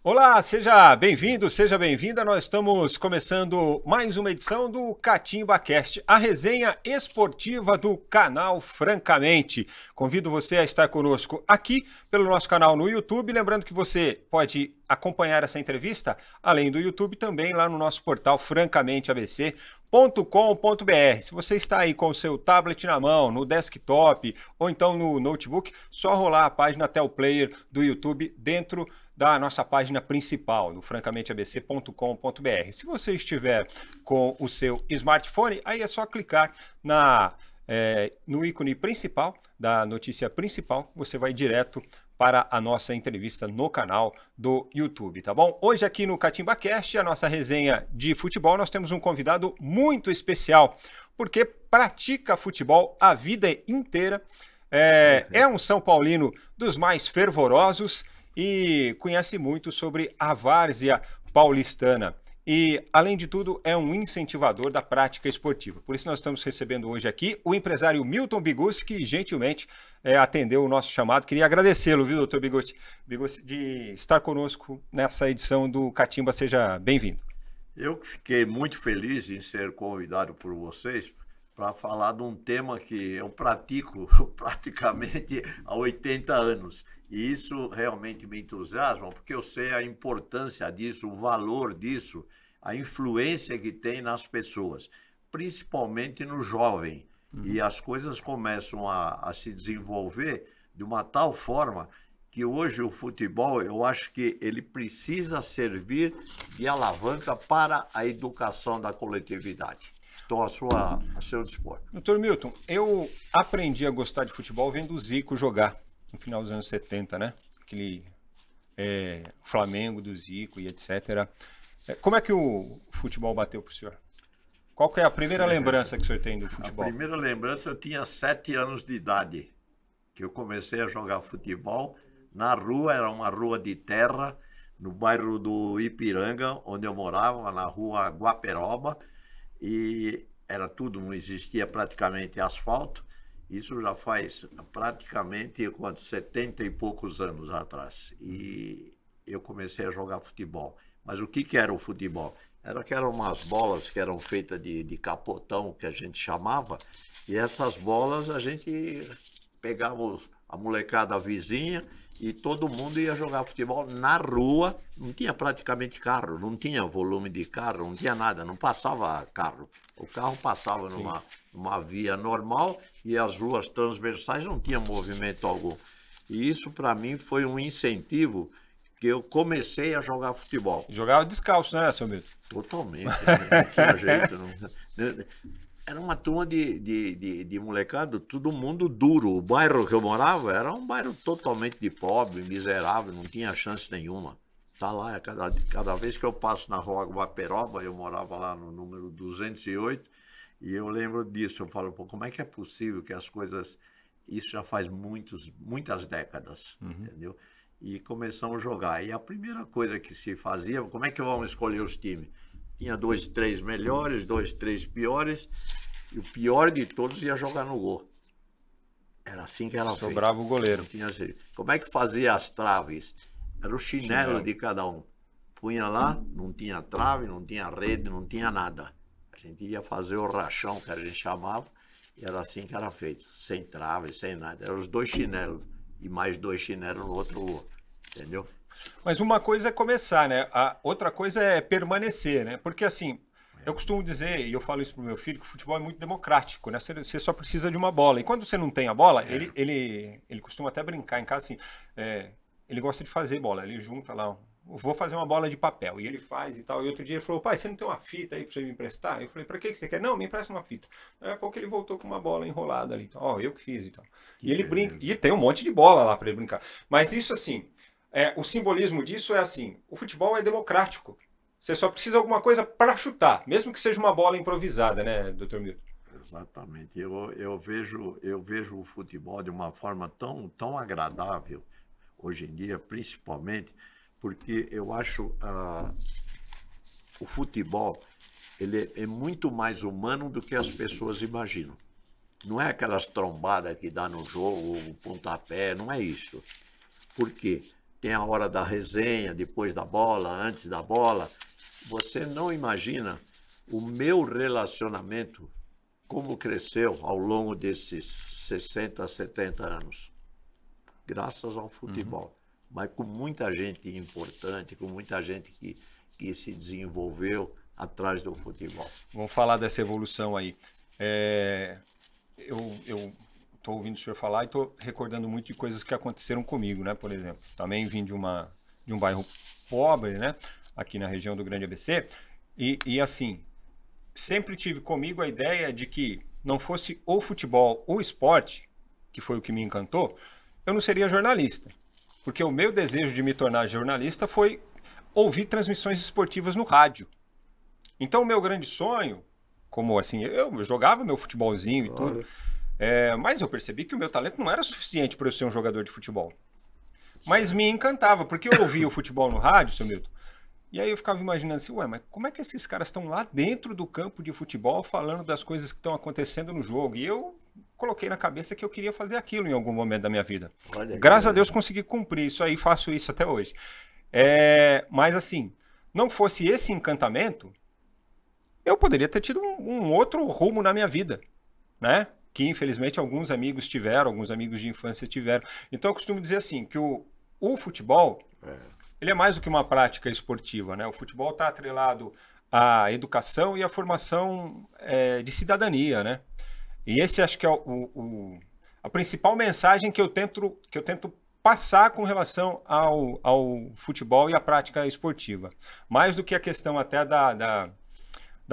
Olá, seja bem-vindo, seja bem-vinda. Nós estamos começando mais uma edição do CatimbaCast, a resenha esportiva do canal Francamente. Convido você a estar conosco aqui pelo nosso canal no YouTube. Lembrando que você pode acompanhar essa entrevista, além do YouTube, também lá no nosso portal francamenteabc.com.br. Se você está aí com o seu tablet na mão, no desktop ou então no notebook, só rolar a página Tel Player do YouTube dentro da nossa página principal, no francamenteabc.com.br. Se você estiver com o seu smartphone, aí é só clicar no ícone principal, da notícia principal, você vai direto para a nossa entrevista no canal do YouTube, tá bom? Hoje aqui no CatimbaCast, a nossa resenha de futebol, nós temos um convidado muito especial, porque pratica futebol a vida inteira, é um São Paulino dos mais fervorosos e conhece muito sobre a várzea paulistana. E, além de tudo, é um incentivador da prática esportiva. Por isso nós estamos recebendo hoje aqui o empresário Milton Bigutti, que gentilmente atendeu o nosso chamado. Queria agradecê-lo, viu, doutor Bigutti, de estar conosco nessa edição do Catimba. Seja bem-vindo. Eu fiquei muito feliz em ser convidado por vocês para falar de um tema que eu pratico praticamente há 80 anos. E isso realmente me entusiasma, porque eu sei a importância disso, o valor disso, a influência que tem nas pessoas, principalmente no jovem. E as coisas começam a se desenvolver de uma tal forma que hoje o futebol, eu acho que ele precisa servir de alavanca para a educação da coletividade. Estou a seu dispor. Doutor Milton, eu aprendi a gostar de futebol vendo o Zico jogar no final dos anos 70, né? Aquele Flamengo do Zico e etc. Como é que o futebol bateu para o senhor? Qual que é a primeira lembrança que o senhor tem do futebol? A primeira lembrança, eu tinha 7 anos de idade, que eu comecei a jogar futebol na rua, era uma rua de terra, no bairro do Ipiranga, onde eu morava, na rua Guaperoba, e era tudo, não existia praticamente asfalto. Isso já faz praticamente 70 e poucos anos atrás. E eu comecei a jogar futebol. Mas o que era o futebol? Eram umas bolas que eram feitas de capotão, que a gente chamava, e essas bolas a gente pegava a molecada vizinha e todo mundo ia jogar futebol na rua. Não tinha praticamente carro, não tinha volume de carro, não tinha nada, não passava carro. O carro passava numa via normal e as ruas transversais não tinham movimento algum. E isso para mim foi um incentivo que eu comecei a jogar futebol. Jogava descalço, né, seu Milton? Totalmente, não tinha jeito. Não. Era uma turma de molecada, todo mundo duro. O bairro que eu morava era um bairro totalmente de pobre, miserável, não tinha chance nenhuma. Tá lá, cada vez que eu passo na rua Guaperoba, eu morava lá no número 208, e eu lembro disso. Eu falo, pô, como é que é possível que as coisas... Isso já faz muitas décadas, entendeu? E começamos a jogar. E a primeira coisa que se fazia, como é que vamos escolher os times? Tinha 2, 3 melhores, 2, 3 piores, e o pior de todos ia jogar no gol. Era assim que era feito. Sobrava o goleiro. Tinha assim. Como é que fazia as traves? Era o chinelo de cada um. Punha lá, não tinha trave, não tinha rede, não tinha nada. A gente ia fazer o rachão, que a gente chamava, e era assim que era feito. Sem trave, sem nada. Eram os 2 chinelos e mais 2 chinelos no outro gol. Entendeu? Mas uma coisa é começar, né? A outra coisa é permanecer, né? Porque assim, eu costumo dizer, e eu falo isso pro meu filho, que o futebol é muito democrático, né? Você só precisa de uma bola. E quando você não tem a bola, ele costuma até brincar em casa assim, ele gosta de fazer bola, ele junta lá, vou fazer uma bola de papel. E ele faz e tal. E outro dia ele falou, pai, você não tem uma fita aí pra você me emprestar? Eu falei, pra que você quer? Não, me empresta uma fita. Daí a pouco ele voltou com uma bola enrolada ali. Ó, eu que fiz e tal. E ele brinca, e tem um monte de bola lá pra ele brincar. Mas isso assim... o simbolismo disso é assim, o futebol é democrático. Você só precisa de alguma coisa para chutar, mesmo que seja uma bola improvisada, né, doutor Milton? Exatamente. Eu vejo o futebol de uma forma tão agradável, hoje em dia, principalmente, porque eu acho o futebol, ele é muito mais humano do que as pessoas imaginam. Não é aquelas trombadas que dá no jogo, o pontapé, não é isso. Por quê? tem a hora da resenha, depois da bola, antes da bola. Você não imagina o meu relacionamento, como cresceu ao longo desses 60, 70 anos. Graças ao futebol. Mas com muita gente importante, com muita gente que se desenvolveu atrás do futebol. Vamos falar dessa evolução aí. Eu estou ouvindo o senhor falar e estou recordando muito de coisas que aconteceram comigo, né? Por exemplo, também vim de um bairro pobre, né? Aqui na região do Grande ABC. E assim, sempre tive comigo a ideia de que não fosse o futebol, o esporte, que foi o que me encantou, eu não seria jornalista. Porque o meu desejo de me tornar jornalista foi ouvir transmissões esportivas no rádio. Então o meu grande sonho, como assim, eu jogava meu futebolzinho e tudo, mas eu percebi que o meu talento não era suficiente para eu ser um jogador de futebol. Mas me encantava, porque eu ouvia o futebol no rádio, seu Milton, e aí eu ficava imaginando assim, ué, mas como é que esses caras estão lá dentro do campo de futebol falando das coisas que estão acontecendo no jogo? E eu coloquei na cabeça que eu queria fazer aquilo em algum momento da minha vida. Olha, graças a Deus consegui cumprir isso aí, faço isso até hoje. Mas assim, não fosse esse encantamento, eu poderia ter tido um outro rumo na minha vida, né? Que infelizmente alguns amigos tiveram, alguns amigos de infância tiveram. Então eu costumo dizer assim, que o futebol, ele é mais do que uma prática esportiva, né? O futebol está atrelado à educação e à formação de cidadania, né? E esse acho que é a principal mensagem que eu tento passar com relação ao futebol e à prática esportiva. Mais do que a questão até da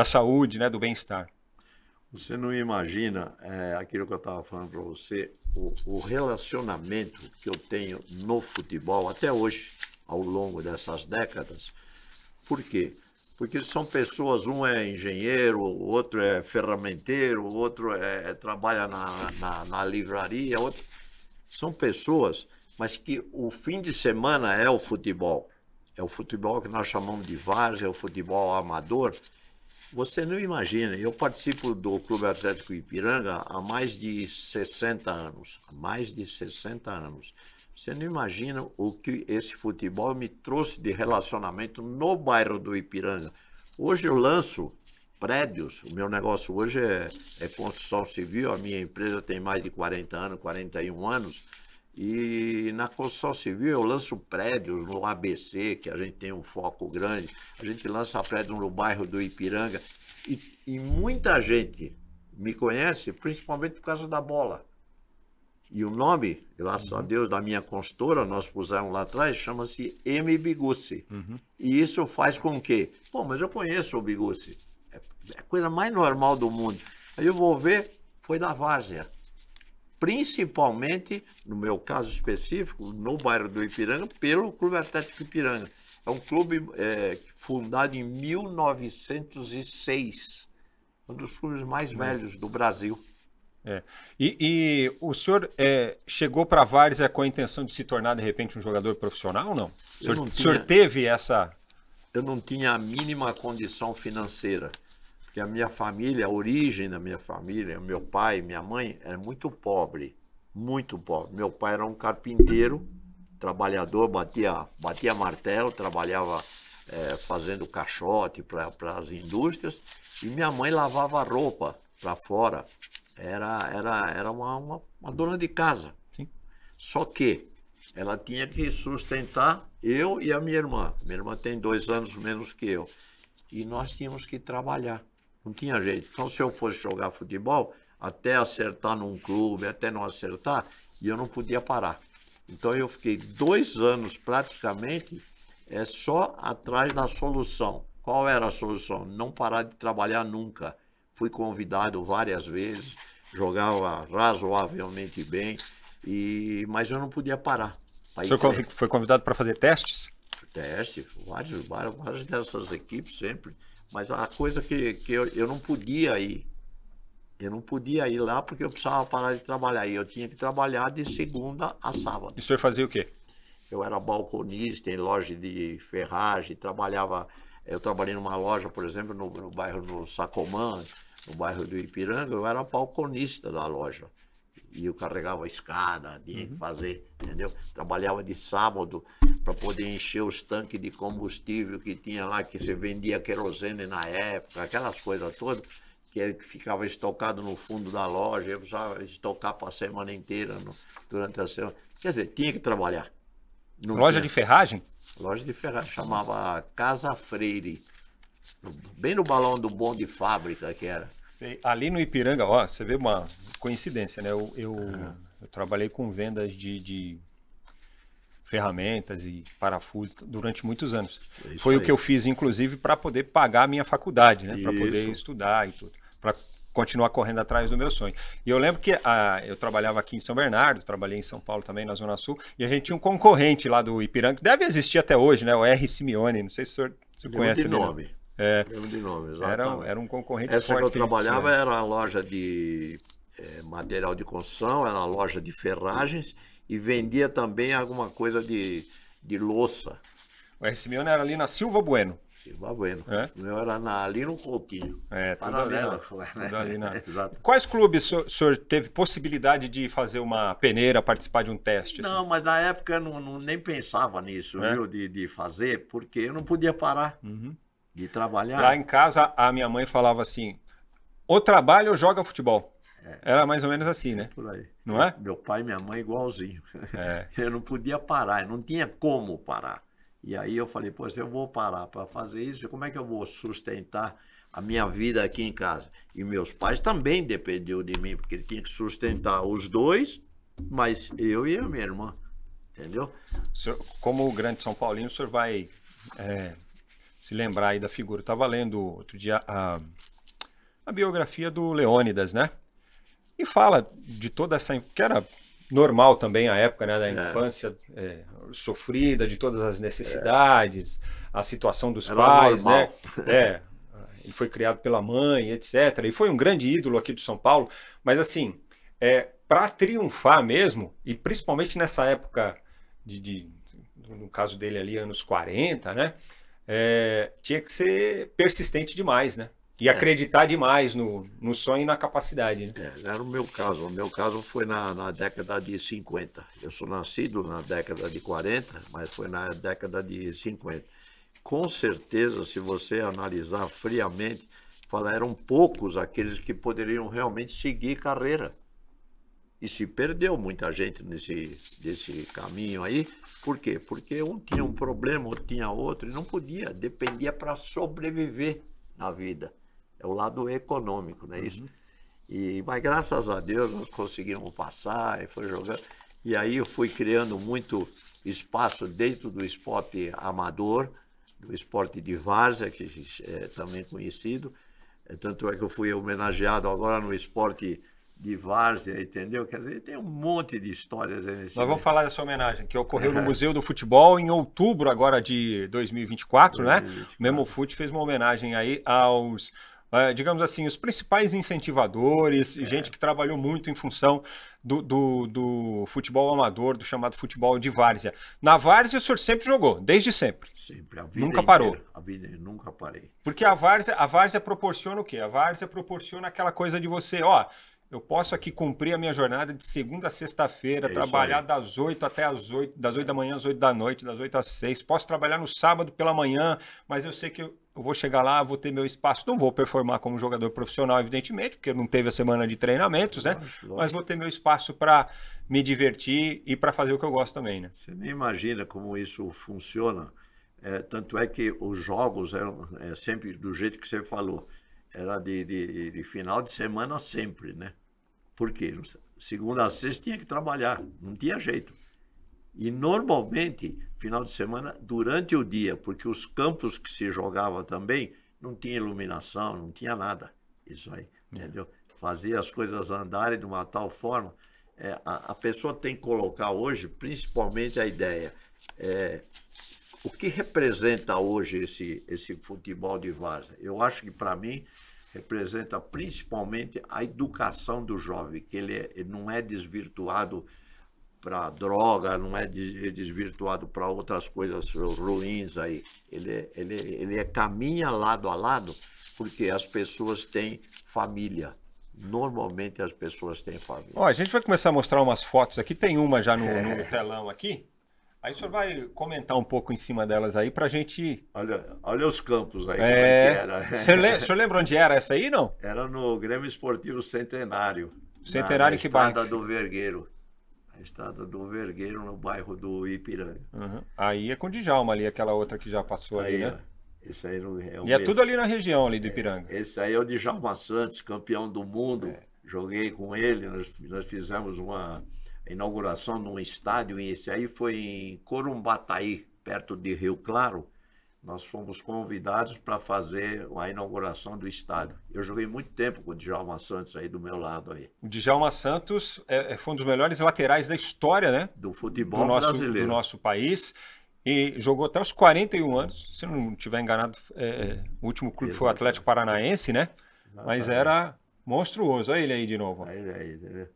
saúde, né, do bem-estar. Você não imagina aquilo que eu estava falando para você, o relacionamento que eu tenho no futebol até hoje, ao longo dessas décadas. Por quê? Porque são pessoas, um é engenheiro, o outro é ferramenteiro, o outro trabalha na livraria, outro... São pessoas, mas que o fim de semana é o futebol. É o futebol que nós chamamos de várzea, é o futebol amador. Você não imagina, eu participo do Clube Atlético Ipiranga há mais de 60 anos. Há mais de 60 anos. Você não imagina o que esse futebol me trouxe de relacionamento no bairro do Ipiranga. Hoje eu lanço prédios, o meu negócio hoje é construção civil, a minha empresa tem mais de 40 anos, 41 anos, e na construção civil eu lanço prédios no ABC, que a gente tem um foco grande, a gente lança prédios no bairro do Ipiranga, e muita gente me conhece, principalmente por causa da bola. E o nome, graças a Deus, da minha consultora, nós pusemos lá atrás, chama-se M. Bigucci. E isso faz com que, pô, mas eu conheço o Bigucci. É a coisa mais normal do mundo. Aí eu vou ver, foi da várzea. Principalmente, no meu caso específico, no bairro do Ipiranga, pelo Clube Atlético Ipiranga. É um clube fundado em 1906. Um dos clubes mais velhos do Brasil. E o senhor chegou para a várzea com a intenção de se tornar, de repente, um jogador profissional ou não? O senhor teve essa... Eu não tinha a mínima condição financeira. Porque a minha família, a origem da minha família, meu pai e minha mãe, era muito pobre. Muito pobre. Meu pai era um carpinteiro, trabalhador, batia martelo, trabalhava fazendo caixote para as indústrias. E minha mãe lavava roupa para fora. Era uma dona de casa. Sim. Só que ela tinha que sustentar eu e a minha irmã. Minha irmã tem 2 anos menos que eu. E nós tínhamos que trabalhar. Não tinha jeito. Então, se eu fosse jogar futebol, até acertar num clube, até não acertar, e eu não podia parar. Então, eu fiquei 2 anos praticamente só atrás da solução. Qual era a solução? Não parar de trabalhar nunca. Fui convidado várias vezes, jogava razoavelmente bem, mas eu não podia parar. O senhor foi convidado para fazer testes? Teste, várias dessas equipes sempre. Mas a coisa que eu não podia ir. Eu não podia ir lá porque eu precisava parar de trabalhar. E eu tinha que trabalhar de segunda a sábado. E o senhor fazia o quê? Eu era balconista em loja de ferragem, eu trabalhei numa loja, por exemplo, no bairro do Sacomã, no bairro do Ipiranga, eu era balconista da loja. E eu carregava a escada, tinha que fazer, entendeu? Trabalhava de sábado para poder encher os tanques de combustível que tinha lá, que você vendia querosene na época, aquelas coisas todas, que ficava estocado no fundo da loja, eu precisava estocar para a semana inteira, durante a semana. Quer dizer, tinha que trabalhar. Loja de ferragem? Loja de ferragem, chamava Casa Freire, bem no balão do bonde de fábrica que era. Ali no Ipiranga, ó, você vê uma coincidência, né? Eu trabalhei com vendas de ferramentas e parafusos durante muitos anos. Foi o que eu fiz, inclusive, para poder pagar a minha faculdade, né? Para poder estudar e tudo, para continuar correndo atrás do meu sonho. E eu lembro que eu trabalhava aqui em São Bernardo, trabalhei em São Paulo também, na Zona Sul, e a gente tinha um concorrente lá do Ipiranga, que deve existir até hoje, né? O R. Simeone, não sei se o senhor conhece. De nome. De nome, era um concorrente Essa forte. Que eu trabalhava era a loja de material de construção, era a loja de ferragens e vendia também alguma coisa de louça. O R. Simeone era ali na Silva Bueno. Silva Bueno. O meu era ali no Coutinho. Paralela. Tudo ali Exato. Quais clubes o senhor teve possibilidade de fazer uma peneira, participar de um teste? Não, assim? Mas na época eu nem pensava nisso, viu, de fazer, porque eu não podia parar. De trabalhar. Lá em casa, a minha mãe falava assim, ou trabalha ou joga futebol. Era mais ou menos assim, né? Por aí. Não é? Meu pai e minha mãe igualzinho. Eu não podia parar, não tinha como parar. E aí eu falei, pô, se eu vou parar para fazer isso, como é que eu vou sustentar a minha vida aqui em casa? E meus pais também dependiam de mim, porque ele tinha que sustentar os dois, mas eu e a minha irmã, entendeu? Senhor, como o grande São Paulino, o senhor vai... se lembrar aí da figura. Eu estava lendo outro dia a biografia do Leônidas, né? E fala de toda essa... que era normal também a época, né? Da infância sofrida, de todas as necessidades, a situação dos pais, normal, né? Ele foi criado pela mãe, etc. E foi um grande ídolo aqui do São Paulo. Mas assim, para triunfar mesmo, e principalmente nessa época no caso dele ali, anos 40, né? Tinha que ser persistente demais, né? E acreditar demais no sonho e na capacidade, né? Era o meu caso. O meu caso foi na década de 50. Eu sou nascido na década de 40, mas foi na década de 50. Com certeza, se você analisar friamente, eram poucos aqueles que poderiam realmente seguir carreira. E se perdeu muita gente desse caminho aí. Por quê? Porque um tinha um problema, outro tinha outro, e não podia, dependia para sobreviver na vida. É o lado econômico, não é isso? Mas graças a Deus nós conseguimos passar e foi jogando. E aí eu fui criando muito espaço dentro do esporte amador, do esporte de várzea, que é também conhecido. Tanto é que eu fui homenageado agora no esporte de várzea, entendeu? Quer dizer, tem um monte de histórias aí nesse... Nós vamos falar dessa homenagem, que ocorreu no Museu do Futebol em outubro agora de 2024, né? O Memofute fez uma homenagem aí aos, digamos assim, os principais incentivadores, gente que trabalhou muito em função do futebol amador, do chamado futebol de várzea. Na várzea o senhor sempre jogou, desde sempre? Sempre, a vida nunca inteira, parou? A vida nunca parei. Porque a várzea proporciona o quê? A várzea proporciona aquela coisa de você, eu posso aqui cumprir a minha jornada de segunda a sexta-feira, trabalhar das 8 até as 8, das 8 da manhã às 8 da noite, das 8 às 6. Posso trabalhar no sábado pela manhã, mas eu sei que eu vou chegar lá, vou ter meu espaço. Não vou performar como jogador profissional, evidentemente, porque não teve a semana de treinamentos, né? Lógico. Mas vou ter meu espaço para me divertir e para fazer o que eu gosto também, né? Você nem imagina como isso funciona. Tanto é que os jogos eram sempre do jeito que você falou. Era de final de semana sempre, né? Por quê? Segunda a sexta tinha que trabalhar, não tinha jeito. E normalmente, final de semana, durante o dia, porque os campos que se jogava também, não tinha iluminação, não tinha nada. Isso aí, entendeu? Fazia as coisas andarem de uma tal forma. A pessoa tem que colocar hoje, principalmente a ideia, o que representa hoje esse futebol de várzea? Eu acho que, para mim, representa principalmente a educação do jovem, que ele não é desvirtuado para droga, não é desvirtuado para outras coisas ruins aí. Ele caminha lado a lado porque as pessoas têm família. normalmente as pessoas têm família. Ó, a gente vai começar a mostrar umas fotos aqui, tem uma já no telão aqui. Aí o senhor vai comentar um pouco em cima delas aí pra gente... Olha os campos aí, como é que era. O senhor lembra onde era essa aí, não? Era no Grêmio Esportivo Centenário. Centenário, na que bairro? Estrada do Vergueiro. A Estrada do Vergueiro, no bairro do Ipiranga. Uhum. Aí é com o Djalma ali, aquela outra que já passou ali, né? Esse aí é o E é mesmo. tudo ali na região ali do Ipiranga. Esse aí é o Djalma Santos, campeão do mundo. Joguei com ele, nós fizemos uma inauguração num estádio, e esse aí foi em Corumbataí, perto de Rio Claro. Nós fomos convidados para fazer a inauguração do estádio. Eu joguei muito tempo com o Djalma Santos aí do meu lado aí. O Djalma Santos foi um dos melhores laterais da história, né? Do futebol brasileiro. Do nosso país. E jogou até os 41 anos. Se não estiver enganado, o último clube foi o Atlético Paranaense, né? Mas era monstruoso. Olha ele aí de novo. Aí, né?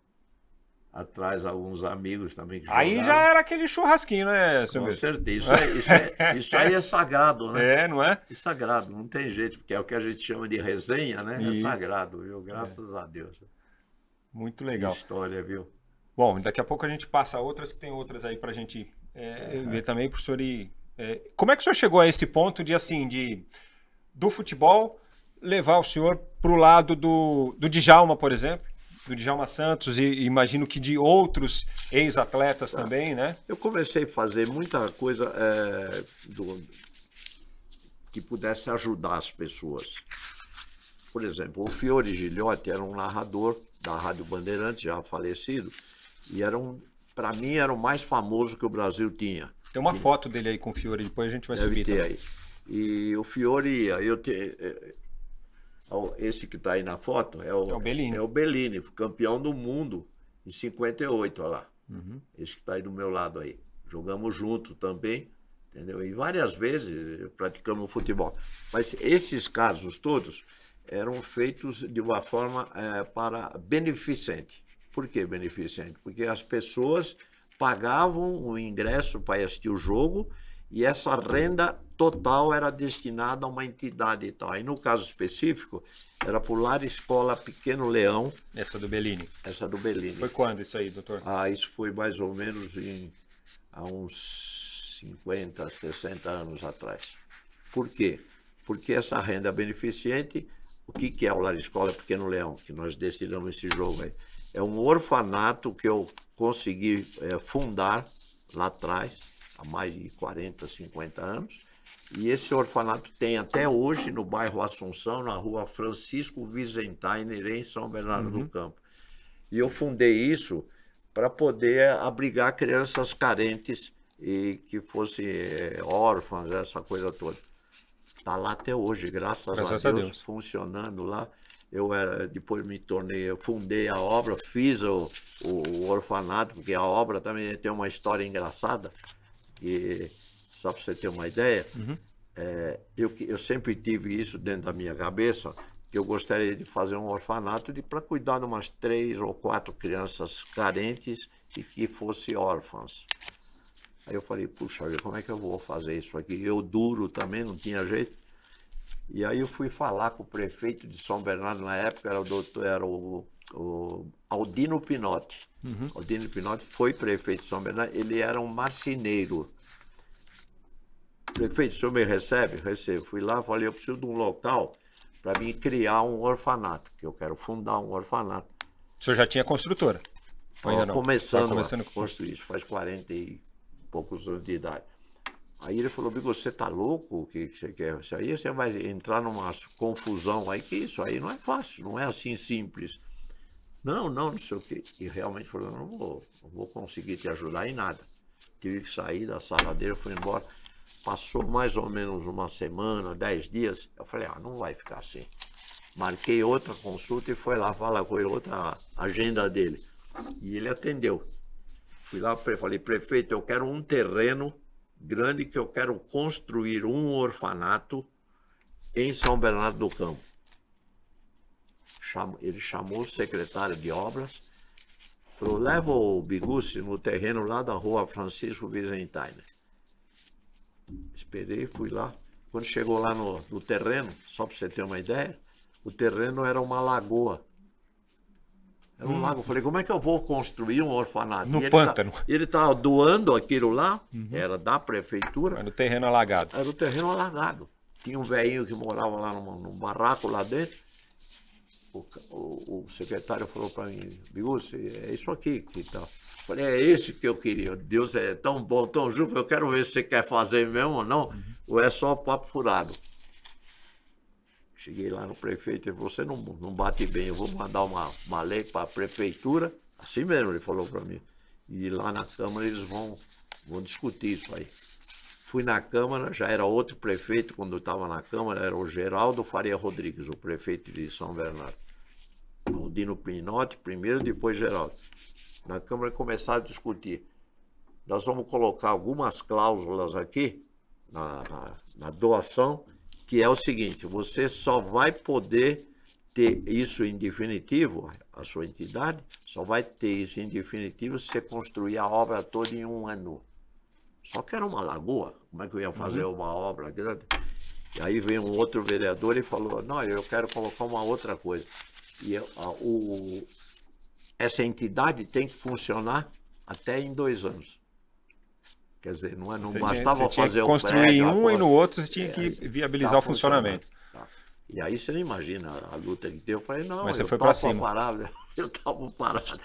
Atrás alguns amigos também que jogavam. Aí já era aquele churrasquinho, né, seu Com mesmo? certeza. Isso aí é sagrado, né? Não é? É sagrado, não tem jeito, porque é o que a gente chama de resenha, né? Isso. É sagrado, viu? Graças a Deus. Muito legal. Que história, viu? Bom, daqui a pouco a gente passa outras, que tem outras aí pra gente ver também, professor. Como é que o senhor chegou a esse ponto do futebol levar o senhor pro lado do Djalma, por exemplo? Do Djalma Santos, e imagino que de outros ex-atletas também, né? Eu comecei a fazer muita coisa que pudesse ajudar as pessoas. Por exemplo, o Fiore Gilhote era um narrador da Rádio Bandeirantes, já falecido, e para mim era o mais famoso que o Brasil tinha. Tem uma foto dele aí com o Fiore, depois a gente vai subir também. Aí. E o Fiore, esse que está aí na foto é o Bellini. É o Bellini, campeão do mundo em 58, olha lá. Uhum. Esse que está aí do meu lado aí. Jogamos junto também, entendeu? E várias vezes praticamos futebol. Mas esses casos todos eram feitos de uma forma para beneficente. Por que beneficente? Porque as pessoas pagavam o ingresso para assistir o jogo e essa renda total era destinada a uma entidade e tal. Aí, no caso específico, era para o Lar Escola Pequeno Leão. Essa do Bellini. Essa do Bellini. Foi quando isso aí, doutor? Isso foi mais ou menos há uns 50, 60 anos atrás. Por quê? Porque essa renda beneficente, o que é o Lar Escola Pequeno Leão, que nós destinamos esse jogo aí? É um orfanato que eu consegui fundar lá atrás, há mais de 40, 50 anos. E esse orfanato tem até hoje no bairro Assunção, na rua Francisco Visentainer, em São Bernardo do Campo. E eu fundei isso para poder abrigar crianças carentes e que fossem órfãs, essa coisa toda. Está lá até hoje, graças a Deus, funcionando lá. Depois eu fundei a obra, fiz o orfanato, porque a obra também tem uma história engraçada. E só para você ter uma ideia, eu sempre tive isso dentro da minha cabeça, que eu gostaria de fazer um orfanato para cuidar de umas 3 ou 4 crianças carentes e que fossem órfãs. Aí eu falei, puxa, como é que eu vou fazer isso aqui? Eu duro também, não tinha jeito. E aí eu fui falar com o prefeito de São Bernardo, na época era o Aldino Pinotti. Aldino Pinotti foi prefeito de São Bernardo, ele era um marceneiro. Prefeito, o senhor me recebe? Recebo. Fui lá, falei, eu preciso de um local para mim criar um orfanato, que eu quero fundar um orfanato. O senhor já tinha construtora? Estava começando a construir isso, faz 40 e poucos anos de idade. Aí ele falou, Bigo, você tá louco? O que você quer? Isso aí você vai entrar numa confusão aí, que isso aí não é fácil, não é assim simples. Não sei o quê. E realmente falou, não vou conseguir te ajudar em nada. Tive que sair da sala dele, fui embora. Passou mais ou menos uma semana, 10 dias. Eu falei, não vai ficar assim. Marquei outra consulta e foi lá falar com ele, outra agenda dele. E ele atendeu. Fui lá, falei, prefeito, eu quero um terreno grande que eu quero construir um orfanato em São Bernardo do Campo. Ele chamou o secretário de obras, falou, leva o Bigucci no terreno lá da rua Francisco Visentainer. Esperei, fui lá. Quando chegou lá no terreno, só para você ter uma ideia, o terreno era uma lagoa. Era um lago. Eu falei, como é que eu vou construir um orfanato? No pântano. Ele estava doando aquilo lá, era da prefeitura. Era no terreno alagado. Era o terreno alagado. Tinha um velhinho que morava lá num barraco lá dentro. O secretário falou para mim, Bigucci, é isso aqui que tá. Eu falei, é esse que eu queria. Deus é tão bom, tão justo, eu quero ver se você quer fazer mesmo ou não, ou é só papo furado. Cheguei lá no prefeito e falou, você não bate bem, eu vou mandar uma lei para a prefeitura, assim mesmo ele falou para mim. E lá na Câmara eles vão discutir isso aí. Fui na Câmara, já era outro prefeito, quando eu estava na Câmara, era o Geraldo Faria Rodrigues, o prefeito de São Bernardo. O Dino Pinotti primeiro, depois Geraldo. Na Câmara começaram a discutir. Nós vamos colocar algumas cláusulas aqui na doação, que é o seguinte, você só vai poder ter isso em definitivo, a sua entidade, só vai ter isso em definitivo se você construir a obra toda em 1 ano. Só que era uma lagoa, como é que eu ia fazer uma obra grande? E aí veio um outro vereador e falou, não, eu quero colocar uma outra coisa. E essa entidade tem que funcionar até em 2 anos. Quer dizer, não bastava fazer o construir prédio, em um e no outro você tinha que viabilizar o funcionamento. Tá. E aí você não imagina a luta que deu. Eu falei, não, mas você eu foi para cima. Parado, eu estava parado.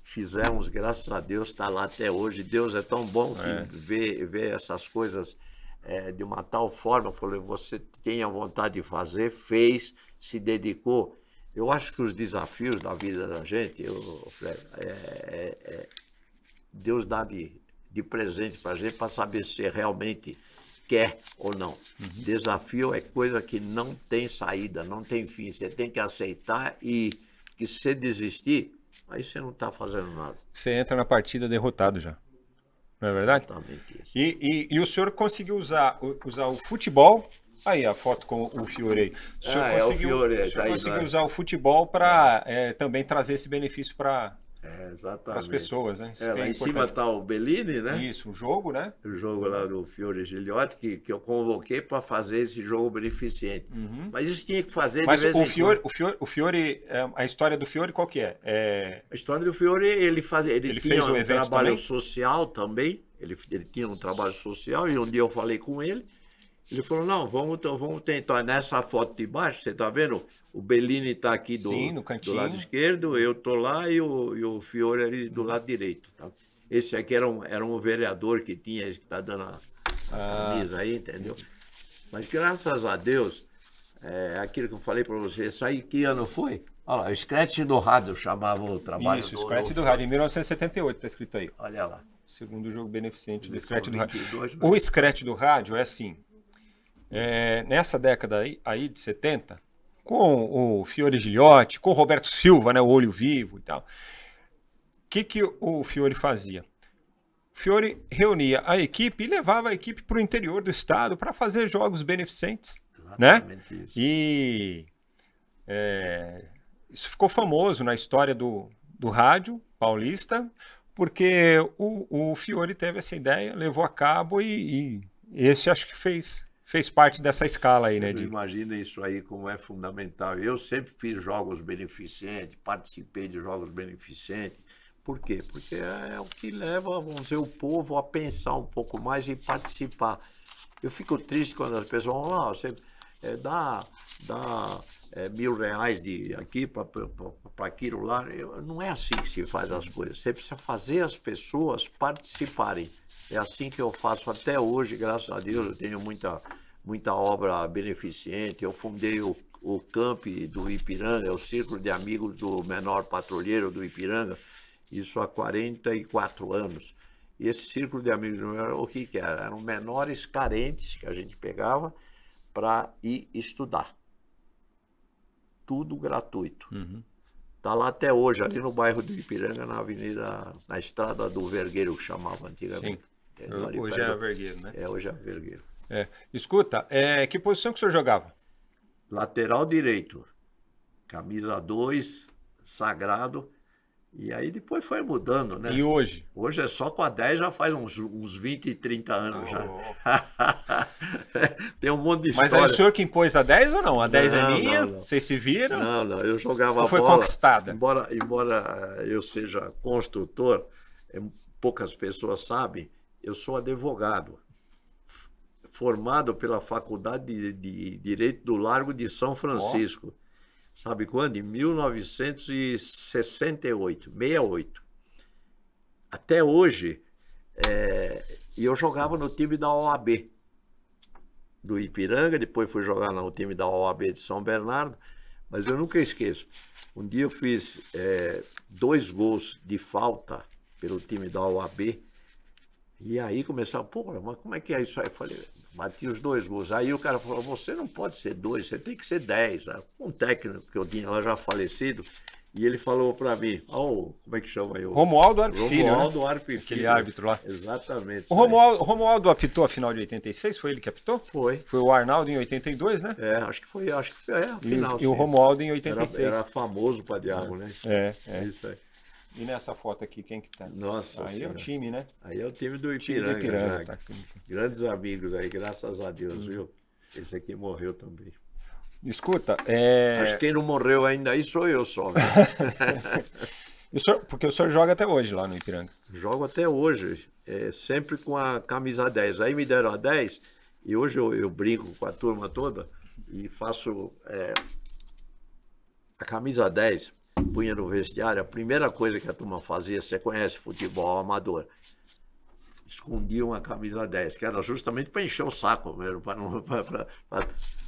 Fizemos, graças a Deus, está lá até hoje. Deus é tão bom que vê essas coisas de uma tal forma. Eu falei, você tem a vontade de fazer, fez, se dedicou. Eu acho que os desafios da vida da gente, Deus dá de presente para a gente para saber se você realmente quer ou não. Desafio é coisa que não tem saída, não tem fim. Você tem que aceitar e que se você desistir, aí você não está fazendo nada. Você entra na partida derrotado já. Não é verdade? Exatamente isso. E o senhor conseguiu usar o futebol. Aí a foto com o Fiore aí. O senhor conseguiu usar o futebol para também trazer esse benefício para as pessoas, né? Lá em cima está o Bellini, né? Isso, o jogo, né? O jogo lá do Fiore Giliotti, que eu convoquei para fazer esse jogo beneficente. Mas isso tinha que fazer de vez em quando. O Fiore, a história do Fiore qual que é? A história do Fiore, ele tinha fez um evento trabalho também? social também. Ele tinha um trabalho social e um dia eu falei com ele. Ele falou, não, vamos tentar. Nessa foto de baixo, você está vendo? O Bellini está aqui no cantinho. Do lado esquerdo, eu estou lá e o Fiore ali do lado direito. Tá? Esse aqui era um vereador que está dando a camisa aí, entendeu? Mas graças a Deus, aquilo que eu falei para você, isso aí que ano foi? Olha lá, o Scratch do Rádio chamava o trabalho. Isso, o Scratch do Rádio, em 1978, está escrito aí. Olha lá. Segundo jogo beneficente do Scratch do Rádio. O Scratch do Rádio é assim, nessa década aí de 70, com o Fiore Giliotti, com o Roberto Silva, né, o Olho Vivo e tal, o que o Fiore fazia? O Fiore reunia a equipe e levava a equipe para o interior do estado para fazer jogos beneficentes. Exatamente, né? Isso. E isso ficou famoso na história do rádio paulista, porque o Fiore teve essa ideia, levou a cabo e esse acho que fez parte dessa escala aí, né? Imagina isso aí como é fundamental. Eu sempre fiz jogos beneficentes, participei de jogos beneficentes. Por quê? Porque é o que leva, vamos dizer, o povo a pensar um pouco mais e participar. Eu fico triste quando as pessoas vão lá, você dá R$1.000 aqui para aquilo lá. Não é assim que se faz as coisas. Você precisa fazer as pessoas participarem. É assim que eu faço até hoje, graças a Deus. Eu tenho muita obra beneficente. Eu fundei o Camp do Ipiranga, o Círculo de Amigos do Menor Patrulheiro do Ipiranga, isso há 44 anos. E esse Círculo de Amigos do Menor, o que era? Eram menores carentes que a gente pegava para ir estudar. Tudo gratuito. Está lá até hoje, ali no bairro do Ipiranga, na estrada do Vergueiro, que chamava antigamente. Sim. Hoje é Vergueiro, né? Hoje é Vergueiro. Escuta, que posição que o senhor jogava? Lateral direito, camisa 2, sagrado, e aí depois foi mudando, né? E hoje? Hoje é só com a 10, já faz uns 20, 30 anos já. Tem um monte de Mas história. aí o senhor que impôs a 10 ou não? A 10 é Não, minha? não. Vocês se viram? Não, eu jogava Ou foi bola. conquistada? Embora eu seja construtor, poucas pessoas sabem, eu sou advogado, formado pela Faculdade de Direito do Largo de São Francisco. Sabe quando? Em 1968, 68. Até hoje, e eu jogava no time da OAB, do Ipiranga, depois fui jogar no time da OAB de São Bernardo, mas eu nunca esqueço. Um dia eu fiz 2 gols de falta pelo time da OAB, e aí começaram, pô, mas como é que é isso aí? Eu falei, bati os 2 gols. Aí o cara falou, você não pode ser 2, você tem que ser 10. Um técnico que eu tinha lá já falecido, e ele falou para mim, como é que chama aí? Romualdo Arpe Filho, Romualdo né? Arpe Filho. Aquele árbitro lá. Exatamente. O Romualdo apitou a final de 86? Foi ele que apitou? Foi. Foi o Arnaldo em 82, né? Acho que foi a final. E o Romualdo em 86. Era famoso pra diabo, né? É. Isso aí. E nessa foto aqui, quem que tá? Nossa Aí senhora. É o time, né? Aí é o time do Time do Ipiranga. Ipiranga, tá. Grandes amigos aí, graças a Deus, viu? Esse aqui morreu também. Escuta, Acho que quem não morreu ainda aí sou eu só. Porque o senhor joga até hoje lá no Ipiranga. Jogo até hoje, sempre com a camisa 10. Aí me deram a 10 e hoje eu brinco com a turma toda e faço a camisa 10, punha no vestiário. A primeira coisa que a turma fazia, você conhece futebol amador, escondiam a camisa 10, que era justamente para encher o saco mesmo.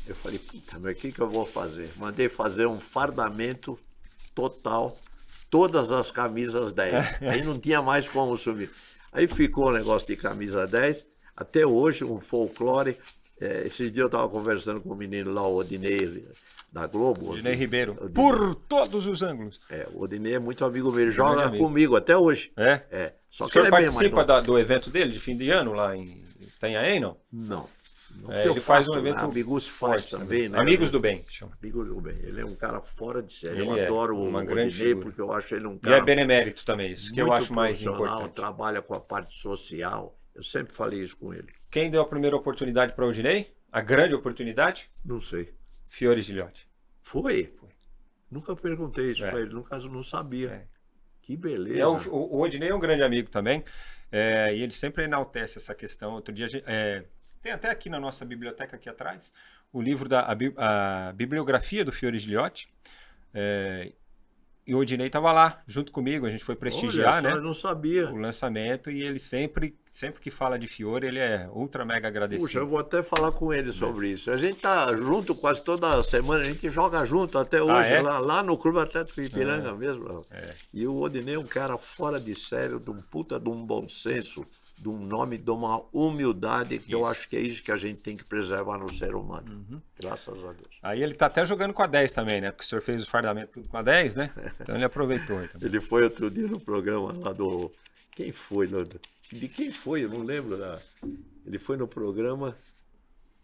Eu falei, puta, mas o que eu vou fazer? Mandei fazer um fardamento total, todas as camisas 10. Aí não tinha mais como subir. Aí ficou o negócio de camisa 10, até hoje, um folclore. Esses dias eu estava conversando com o menino lá, o Odinei, da Globo. Odinei Ribeiro. Odinei. Por todos os ângulos. O Odinei é muito amigo meu, ele joga comigo até hoje. Só que o senhor participa do evento dele de fim de ano lá em Itanhaém, não? Não. Ele faz um evento. Amigos faz também, né? Amigos do Bem. Chama. Amigos do Bem. Ele é um cara fora de série. Ele eu adoro uma o grande Odinei, figura. porque eu acho ele um cara. E é benemérito também, isso que eu acho mais importante. Trabalha com a parte social. Eu sempre falei isso com ele. Quem deu a primeira oportunidade para o Odinei? A grande oportunidade? Não sei. Fiore Gilhote. Foi? Nunca perguntei isso para ele, no caso não sabia. Que beleza. O Odinei é um grande amigo também, e ele sempre enaltece essa questão. Outro dia, tem até aqui na nossa biblioteca aqui atrás, o livro a bibliografia do Fiore Gilhote, e o Odinei estava lá, junto comigo, a gente foi prestigiar, né? Eu não sabia. O lançamento, e ele sempre que fala de Fiore, ele é ultra mega agradecido. Puxa, eu vou até falar com ele sobre isso. A gente tá junto quase toda semana, a gente joga junto até hoje, lá no Clube Atlético Ipiranga mesmo. E o Odinei é um cara fora de sério, de um puta de um bom senso, de um nome, de uma humildade, que eu acho que é isso que a gente tem que preservar no ser humano. Graças a Deus. Aí ele tá até jogando com a 10 também, né? Porque o senhor fez o fardamento tudo com a 10, né? Então ele aproveitou. Ele foi outro dia no programa lá do... Quem foi? De quem foi? Eu não lembro. Ele foi no programa...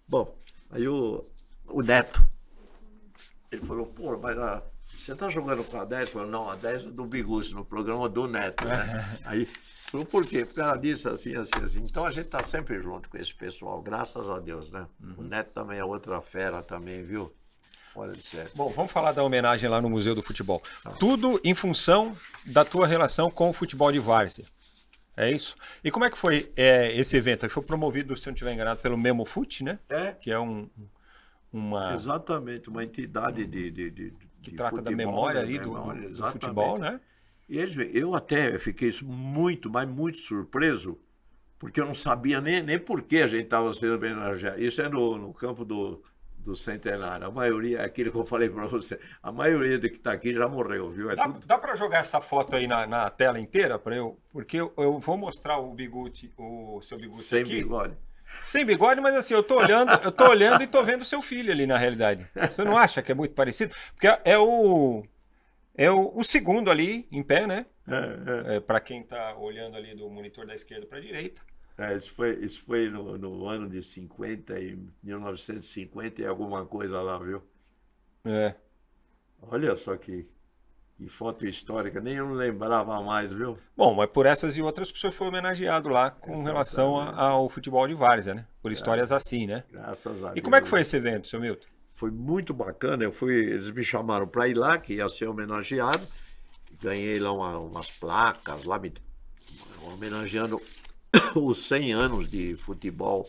Bom, aí o Neto. Ele falou, pô, mas você tá jogando com a 10? Eu falei, não, a 10 é do Bigucci, no programa do Neto, né? Aí... Falou, por quê? Porque ela disse assim. Então a gente tá sempre junto com esse pessoal, graças a Deus, né? O Neto também é outra fera também, viu? Fora de série. Bom, vamos falar da homenagem lá no Museu do Futebol. Tudo em função da tua relação com o futebol de várzea. É isso? E como é que foi esse evento? Ele foi promovido, se eu não estiver enganado, pelo Memofute, né? Que é uma... Exatamente, uma entidade que trata futebol, da memória ali do futebol, né? E eu até fiquei muito surpreso, porque eu não sabia nem por que a gente estava sendo homenageado. Isso é no campo do Centenário. A maioria, aquilo que eu falei para você, a maioria que está aqui já morreu, viu? Dá para jogar essa foto aí na tela inteira para eu? Porque eu vou mostrar o seu Bigucci sem aqui. bigode. Sem bigode, mas assim, eu tô olhando e tô vendo seu filho ali na realidade. Você não acha que é muito parecido? Porque é o segundo ali, em pé, né? Para quem está olhando ali do monitor da esquerda para a direita. Isso foi no ano de 1950 e alguma coisa lá, viu? É. Olha só que Que foto histórica, nem eu não lembrava mais, viu? Bom, mas por essas e outras que o senhor foi homenageado lá com relação ao futebol de várzea, né? Por histórias assim, né? Graças a E como é que Deus. foi esse evento, seu Milton? Foi muito bacana. Eles me chamaram para ir lá, que ia ser homenageado. Ganhei lá umas placas, lá homenageando os 100 anos de futebol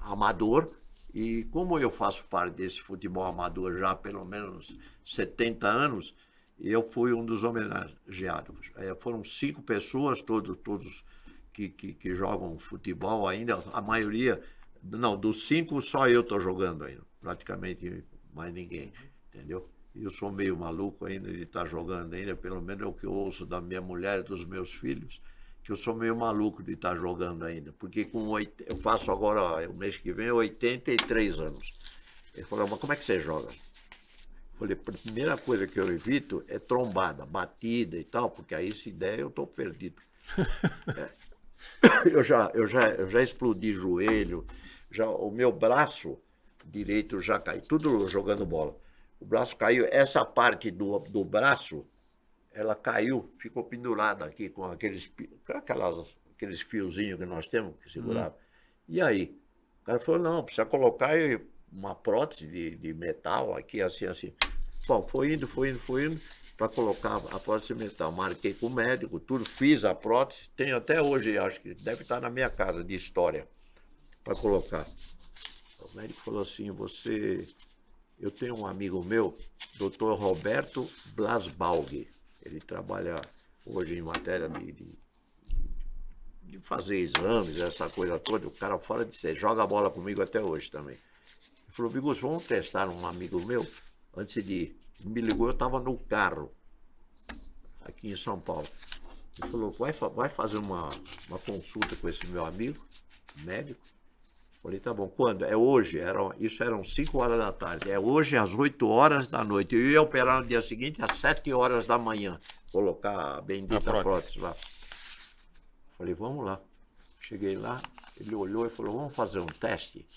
amador. E como eu faço parte desse futebol amador já há pelo menos 70 anos, eu fui um dos homenageados. Foram 5 pessoas, todos que jogam futebol ainda, a maioria, não, dos 5 só eu estou jogando ainda, praticamente mais ninguém, entendeu? E eu sou meio maluco ainda de estar jogando ainda, pelo menos é o que eu ouço da minha mulher e dos meus filhos, que eu sou meio maluco de estar jogando ainda, porque eu faço agora, o mês que vem, 83 anos. Ele falou, mas como é que você joga? Eu falei, a primeira coisa que eu evito é trombada, batida e tal, porque aí se der eu estou perdido. Eu já explodi joelho, o meu braço direito já caiu, tudo jogando bola. O braço caiu, essa parte do braço, ela caiu, ficou pendurada aqui com aqueles fiozinhos que nós temos que segurar. E aí? O cara falou, não, precisa colocar uma prótese de metal aqui, assim. Bom, foi indo, para colocar a prótese de metal. Marquei com o médico, tudo, fiz a prótese, tenho até hoje, acho que deve estar na minha casa de história, para colocar. O médico falou assim, eu tenho um amigo meu, Dr. Roberto Blasbalg, ele trabalha hoje em matéria de fazer exames, essa coisa toda, o cara fora de ser, joga bola comigo até hoje também. Ele falou, Bigus, vamos testar um amigo meu, antes de ir. Ele me ligou, eu estava no carro, aqui em São Paulo. Ele falou, vai fazer uma consulta com esse meu amigo, médico. Falei, tá bom, quando? É hoje, isso eram 5 horas da tarde, é hoje às 8 horas da noite. Eu ia operar no dia seguinte às 7 horas da manhã, colocar a bendita prótese lá. Falei, vamos lá. Cheguei lá, ele olhou e falou, vamos fazer um teste,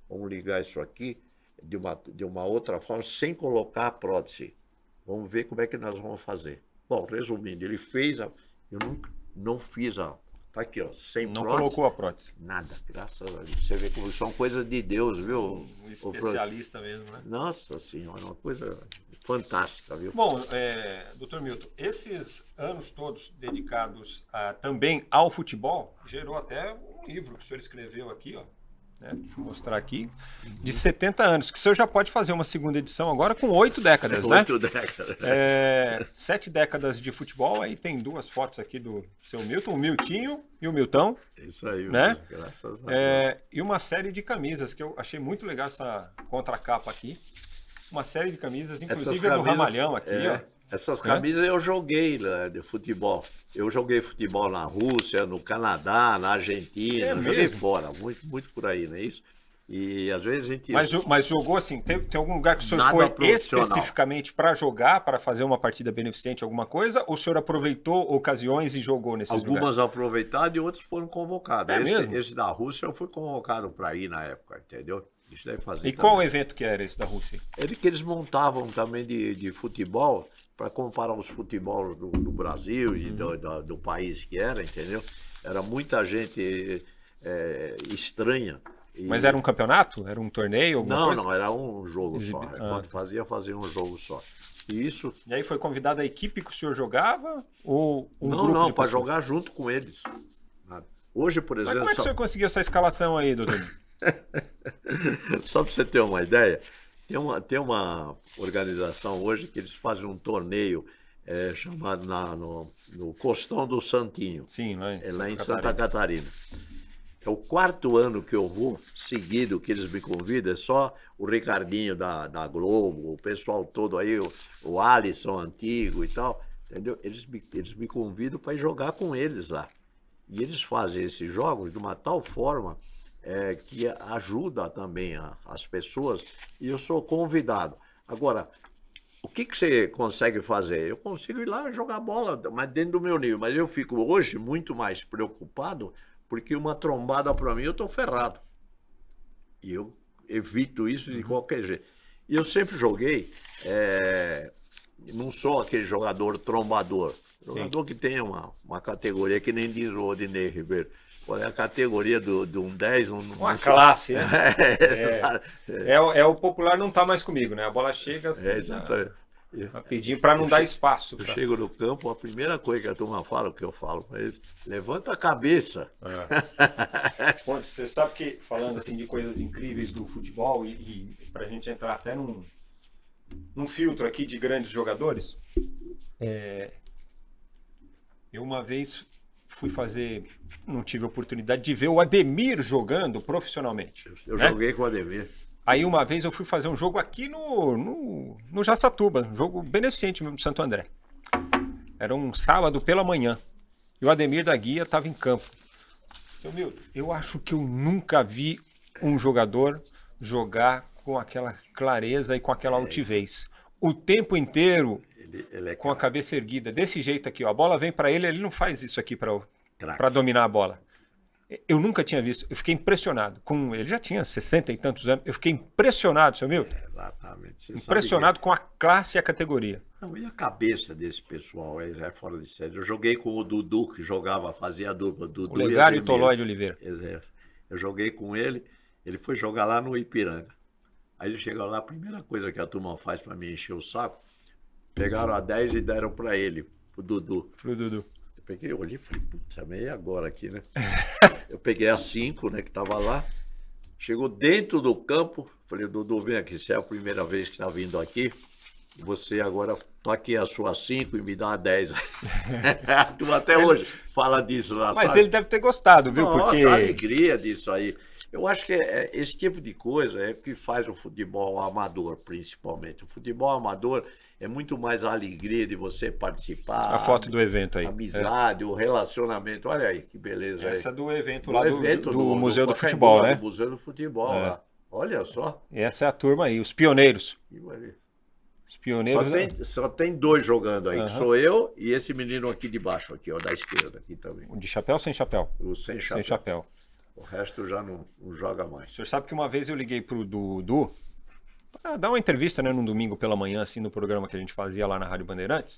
vamos ligar isso aqui de uma outra forma, sem colocar a prótese. Vamos ver como é que nós vamos fazer. Bom, resumindo, ele fez, eu não fiz tá aqui, ó, sem não prótese. Não colocou a prótese. Nada, graças a Deus. Você vê como são coisas de Deus, viu? Um especialista mesmo, né? Nossa Senhora, uma coisa fantástica, viu? Bom, doutor Milton, esses anos todos dedicados também ao futebol, gerou até um livro que o senhor escreveu aqui, ó. Né? Deixa eu mostrar aqui, de 70 anos, que o senhor já pode fazer uma segunda edição agora com 8 décadas, né? 8 décadas. 7 décadas de futebol, aí tem 2 fotos aqui do seu Milton, o Miltinho e o Miltão. Isso aí, né? Graças a Deus. E uma série de camisas, que eu achei muito legal essa contracapa aqui. Uma série de camisas, inclusive a do Ramalhão aqui, ó. Essas camisas eu joguei de futebol. Eu joguei futebol na Rússia, no Canadá, na Argentina. Eu joguei fora, muito por aí, não é isso? E às vezes a gente... Mas jogou assim, tem algum lugar que o senhor foi especificamente para jogar, para fazer uma partida beneficente, alguma coisa? Ou o senhor aproveitou ocasiões e jogou nesses lugares? Algumas aproveitadas e outros foram convocados. Mesmo? Esse da Rússia eu fui convocado para ir na época, entendeu? Isso deve fazer. E qual evento que era esse da Rússia? Que eles montavam também de futebol, para comparar os futebols do Brasil e do país que era, entendeu? Era muita gente estranha. Mas era um campeonato? Era um torneio? Alguma coisa? Não, era um jogo só. Quando fazia um jogo só. E aí foi convidada a equipe que o senhor jogava? Ou Não, para jogar junto com eles. Hoje, por exemplo... Mas como é que o senhor conseguiu essa escalação aí, doutor? Só para você ter uma ideia, tem uma organização hoje que eles fazem um torneio chamado no Costão do Santinho. Sim, lá em Santa Catarina. É o 4º ano que eu vou, seguido, que eles me convidam, é só o Ricardinho da Globo, o pessoal todo aí, o Alisson antigo e tal, entendeu? Eles me convidam para ir jogar com eles lá. E eles fazem esses jogos de uma tal forma que ajuda também as pessoas, e eu sou convidado. Agora, o que você consegue fazer? Eu consigo ir lá jogar bola, mas dentro do meu nível, mas eu fico hoje muito mais preocupado, porque uma trombada para mim eu estou ferrado. E eu evito isso de qualquer jeito. E eu sempre joguei não sou aquele jogador trombador. Jogador que tem uma categoria que nem diz o Odinei Ribeiro. Qual é a categoria de um 10? Uma classe, né? O popular não tá mais comigo, né? A bola chega assim, exatamente. A pedir para não dar espaço. Eu chego no campo, a primeira coisa que a turma fala, o que eu falo para eles, levanta a cabeça. Bom, você sabe que, falando assim de coisas incríveis do futebol, e para a gente entrar até num filtro aqui de grandes jogadores, eu uma vez fui fazer, não tive a oportunidade de ver o Ademir jogando profissionalmente. Eu joguei com o Ademir. Aí uma vez eu fui fazer um jogo aqui no Jaçatuba, um jogo beneficente mesmo de Santo André. Era um sábado pela manhã. E o Ademir da Guia estava em campo. Seu Milton, eu acho que eu nunca vi um jogador jogar com aquela clareza e com aquela altivez. O tempo inteiro ele com a cabeça erguida, desse jeito aqui, ó. A bola vem para ele não faz isso aqui para dominar a bola. Eu nunca tinha visto, eu fiquei impressionado. Ele já tinha 60 e tantos anos, eu fiquei impressionado, seu Milton. Exatamente. Impressionado com a classe e a categoria. Não, e a cabeça desse pessoal aí já é fora de série. Eu joguei com o Dudu, que fazia a dupla. O Legário e o Tolói de Oliveira. Eu joguei com ele foi jogar lá no Ipiranga. Aí ele chegou lá, a primeira coisa que a turma faz para me encher o saco, pegaram a 10 e deram para ele, pro Dudu. Eu peguei, olhei e falei, putz, é meio agora aqui, né? Eu peguei a 5, né, que tava lá. Chegou dentro do campo, falei, Dudu, vem aqui, você é a primeira vez que está vindo aqui. Você agora toque a sua 5 e me dá a 10. Tu até hoje fala disso lá. Mas ele deve ter gostado, viu? Nossa, porque a alegria disso aí. Eu acho que esse tipo de coisa é que faz o futebol amador, principalmente. O futebol amador é muito mais a alegria de você participar. A foto do evento aí. A amizade, o relacionamento. Olha aí, que beleza. Essa aí. do evento lá do Museu do Futebol, né? Do Museu do Futebol, lá. Olha só. Essa é a turma aí, os pioneiros. Os pioneiros. Só tem 2 jogando aí, que sou eu e esse menino aqui de baixo, aqui, ó, da esquerda aqui também. O de chapéu ou sem chapéu? O sem chapéu. Sem chapéu. O resto já não joga mais. O senhor sabe que uma vez eu liguei pro Dudu para dar uma entrevista, né, num domingo pela manhã, assim, no programa que a gente fazia lá na Rádio Bandeirantes.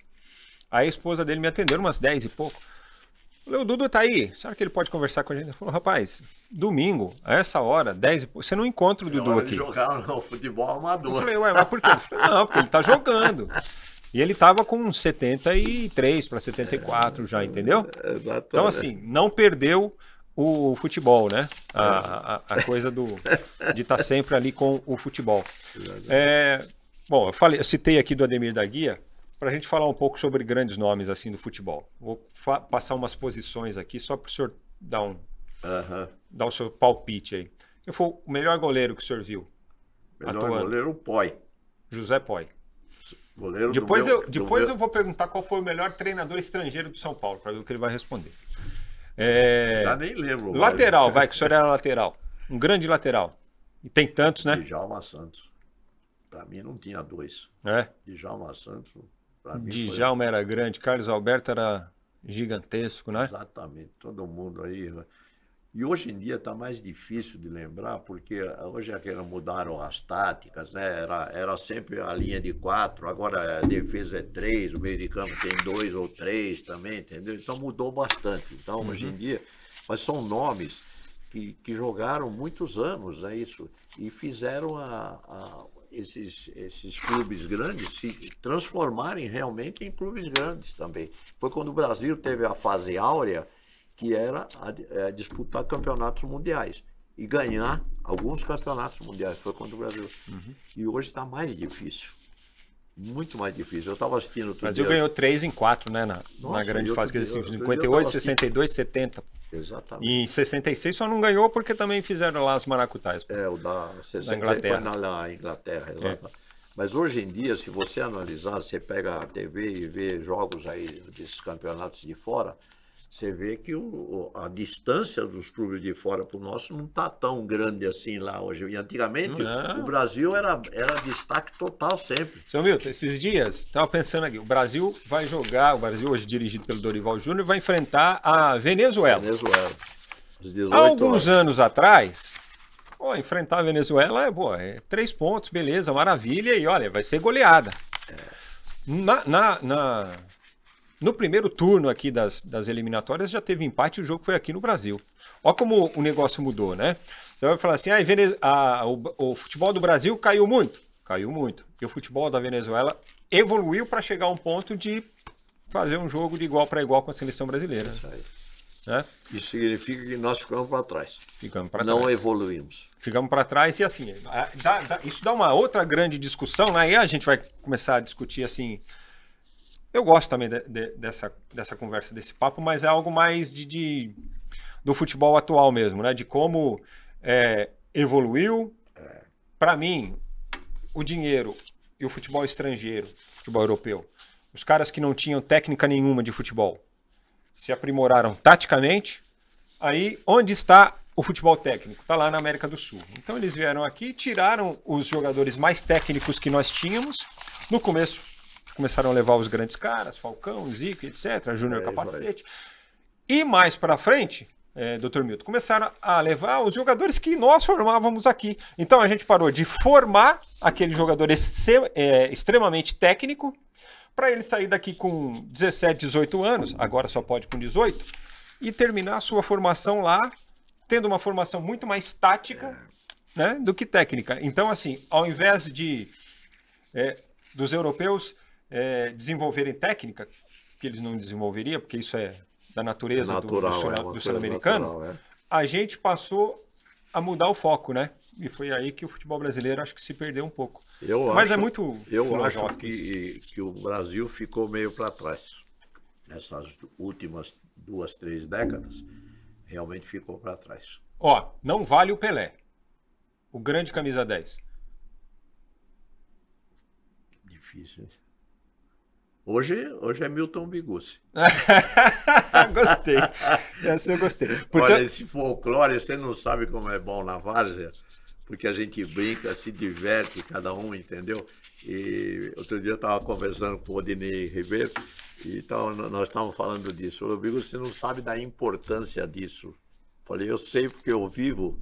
Aí a esposa dele me atendeu umas 10 e pouco. Eu falei, o Dudu tá aí, será que ele pode conversar com a gente? Ele falou, rapaz, domingo, a essa hora, 10 e pouco, você não encontra o Dudu aqui. Jogar no futebol amador. Eu falei, ué, mas por quê? Ele falou, não, porque ele tá jogando. E ele tava com 73 para 74 já, entendeu? Exatamente. Então, assim, não perdeu o futebol, né? A coisa de estar sempre ali com o futebol. Bom, eu citei aqui do Ademir da Guia para a gente falar um pouco sobre grandes nomes assim do futebol. Vou passar umas posições aqui só para o senhor dar o seu palpite aí. Quem foi o melhor goleiro que o senhor viu? Melhor goleiro, o Poi. José Poi. Goleiro depois eu vou perguntar qual foi o melhor treinador estrangeiro do São Paulo, para ver o que ele vai responder. Já nem lembro. Lateral, vai, que o senhor era lateral. Um grande lateral. E tem tantos, né? Djalma Santos. Para mim não tinha 2. Djalma Santos. Djalma era grande, Carlos Alberto era gigantesco, né? Exatamente, todo mundo aí. Né? E hoje em dia está mais difícil de lembrar, porque hoje mudaram as táticas, né? Era sempre a linha de 4, agora a defesa é 3, o meio de campo tem 2 ou 3 também, entendeu? Então mudou bastante. Então, hoje em dia, mas são nomes que jogaram muitos anos, né? Isso, e fizeram esses clubes grandes se transformarem realmente em clubes grandes também. Foi quando o Brasil teve a fase áurea, que era disputar campeonatos mundiais e ganhar alguns campeonatos mundiais. Foi quando o Brasil. E hoje está mais difícil. Muito mais difícil. Eu estava assistindo outro dia. O Brasil ganhou 3 em 4, né? Na grande fase, que eles 58, 62, 70. Exatamente. E em 66 só não ganhou porque também fizeram lá as maracutais. O da 66 da Inglaterra. foi na Inglaterra, exatamente. Mas hoje em dia, se você analisar, você pega a TV e vê jogos aí desses campeonatos de fora, você vê que a distância dos clubes de fora para o nosso não está tão grande assim lá hoje. E antigamente o Brasil era destaque total sempre. Seu Milton, esses dias, estava pensando aqui, o Brasil vai jogar, o Brasil hoje dirigido pelo Dorival Júnior, vai enfrentar a Venezuela. Às 18 Há alguns anos atrás, enfrentar a Venezuela é 3 pontos, beleza, maravilha, e olha, vai ser goleada. No primeiro turno aqui das eliminatórias já teve empate e o jogo foi aqui no Brasil. Olha como o negócio mudou, né? Você vai falar assim, o futebol do Brasil caiu muito. Caiu muito. E o futebol da Venezuela evoluiu para chegar a um ponto de fazer um jogo de igual para igual com a seleção brasileira. Isso aí. Né? Isso significa que nós ficamos para trás. Ficamos para Não trás. Evoluímos. Ficamos para trás e assim, isso dá uma outra grande discussão, né? E a gente vai começar a discutir assim. Eu gosto também dessa conversa, desse papo, mas é algo mais do futebol atual mesmo, né? De como evoluiu. Para mim, o dinheiro e o futebol estrangeiro, futebol europeu, os caras que não tinham técnica nenhuma de futebol, se aprimoraram taticamente. Aí, onde está o futebol técnico? Está lá na América do Sul. Então, eles vieram aqui, tiraram os jogadores mais técnicos que nós tínhamos. No começo, começaram a levar os grandes caras, Falcão, Zico, etc., Júnior Capacete. E mais para frente, Dr. Milton, começaram a levar os jogadores que nós formávamos aqui. Então, a gente parou de formar aquele jogador extremamente técnico, para ele sair daqui com 17, 18 anos, agora só pode com 18, e terminar a sua formação lá, tendo uma formação muito mais tática, né, do que técnica. Então, assim, ao invés dos europeus desenvolverem técnica, que eles não desenvolveriam, porque isso é da natureza do sul-americano, a gente passou a mudar o foco, né? E foi aí que o futebol brasileiro acho que se perdeu um pouco. Mas é muito Eu acho que o Brasil ficou meio para trás. Nessas últimas 2, 3 décadas, realmente ficou para trás. Ó, não vale o Pelé. O grande camisa 10. Difícil, hein? Hoje é Milton Bigucci. Gostei. Essa eu gostei. Olha, esse folclore, você não sabe como é bom na várzea, porque a gente brinca, se diverte, cada um, entendeu? E outro dia eu estava conversando com o Odinei Ribeiro, e nós estávamos falando disso. Falei, Bigucci, você não sabe da importância disso. Falei, eu sei porque eu vivo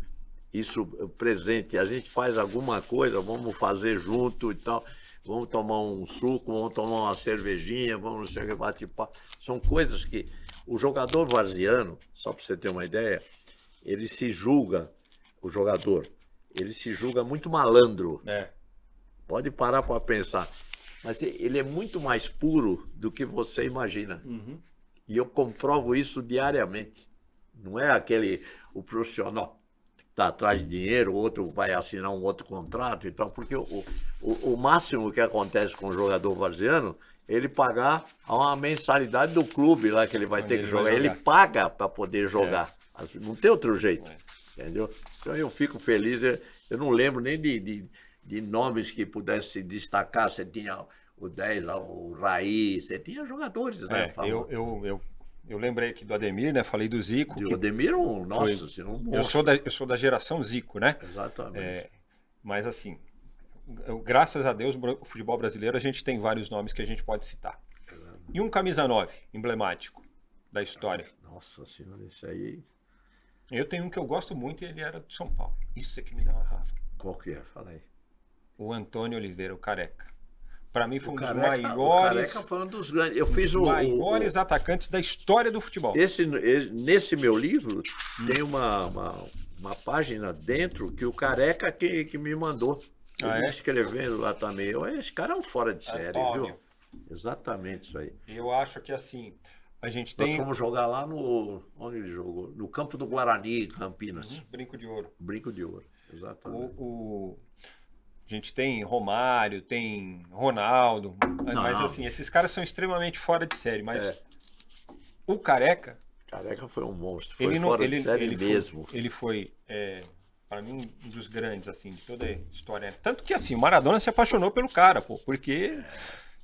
isso presente. A gente faz alguma coisa, vamos fazer junto e tal. Vamos tomar um suco, vamos tomar uma cervejinha, vamos bater papo. São coisas que o jogador varziano, só para você ter uma ideia, ele se julga, o jogador, ele se julga muito malandro. Pode parar para pensar. Mas ele é muito mais puro do que você imagina. Uhum. E eu comprovo isso diariamente. Não é o profissional está atrás de dinheiro, o outro vai assinar um outro contrato e tal, porque o máximo que acontece com o jogador varziano, ele pagar uma mensalidade do clube lá que ele vai ter que jogar. Ele paga para poder jogar. Não tem outro jeito. Entendeu? Então eu fico feliz. Eu não lembro nem de nomes que pudesse se destacar. Você tinha o 10 lá, o Raí, você tinha jogadores, né? Eu lembrei aqui do Ademir, né? Falei do Zico. O Ademir, nossa, se não monstro. Eu sou da geração Zico, né? Exatamente. Mas assim, graças a Deus, o futebol brasileiro, a gente tem vários nomes que a gente pode citar. E um camisa 9, emblemático da história. Nossa senhora, isso aí... Eu tenho um que eu gosto muito e ele era do São Paulo. Isso é que me dá uma raiva. Qual que é? Fala aí. O Antônio Oliveira, o Careca. Para mim foi um dos maiores... O Careca foi um dos grandes... Eu fiz maiores atacantes da história do futebol. Nesse meu livro tem uma página dentro que o Careca que me mandou. Eu vim escrevendo lá também. Esse cara é um fora de série, viu? Exatamente isso aí. Eu acho que assim... A gente tem... Nós fomos jogar lá onde ele jogou? No campo do Guarani, Campinas. Brinco de Ouro. Brinco de Ouro, exatamente. A gente tem Romário, tem Ronaldo, mas assim, esses caras são extremamente fora de série, mas o Careca... Careca foi um monstro, foi fora de série mesmo. Ele foi, para mim, um dos grandes, assim, de toda a história. Tanto que, assim, o Maradona se apaixonou pelo cara, porque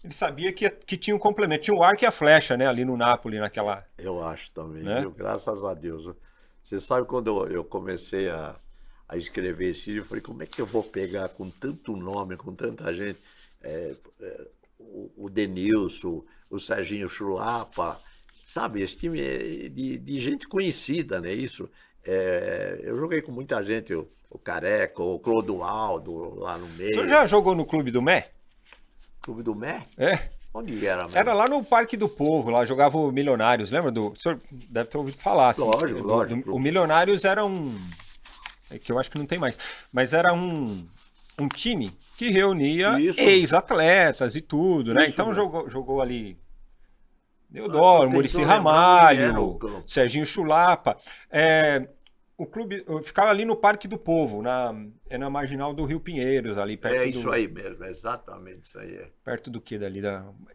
ele sabia que tinha um complemento, tinha o arco e a flecha, né, ali no Napoli, naquela... Eu acho também, viu? Graças a Deus. Você sabe, quando eu comecei a escrever esse livro, eu falei, como é que eu vou pegar com tanto nome, com tanta gente, o Denilson, o Serginho Chulapa, sabe, esse time de gente conhecida, né, isso. Eu joguei com muita gente, o Careca, o Clodoaldo lá no meio. Você já jogou no Clube do Mé? Clube do Mé? Onde era mesmo? Era lá no Parque do Povo, lá jogava o Milionários, lembra do... O senhor deve ter ouvido falar, assim. Lógico. O Milionários era um... É que eu acho que não tem mais. Mas era um time que reunia ex-atletas e tudo, né? Então jogou ali Deodoro, Muricy Ramalho, Serginho Chulapa. O clube ficava ali no Parque do Povo, na Marginal do Rio Pinheiros, ali perto isso aí mesmo, exatamente isso aí. Perto do que dali?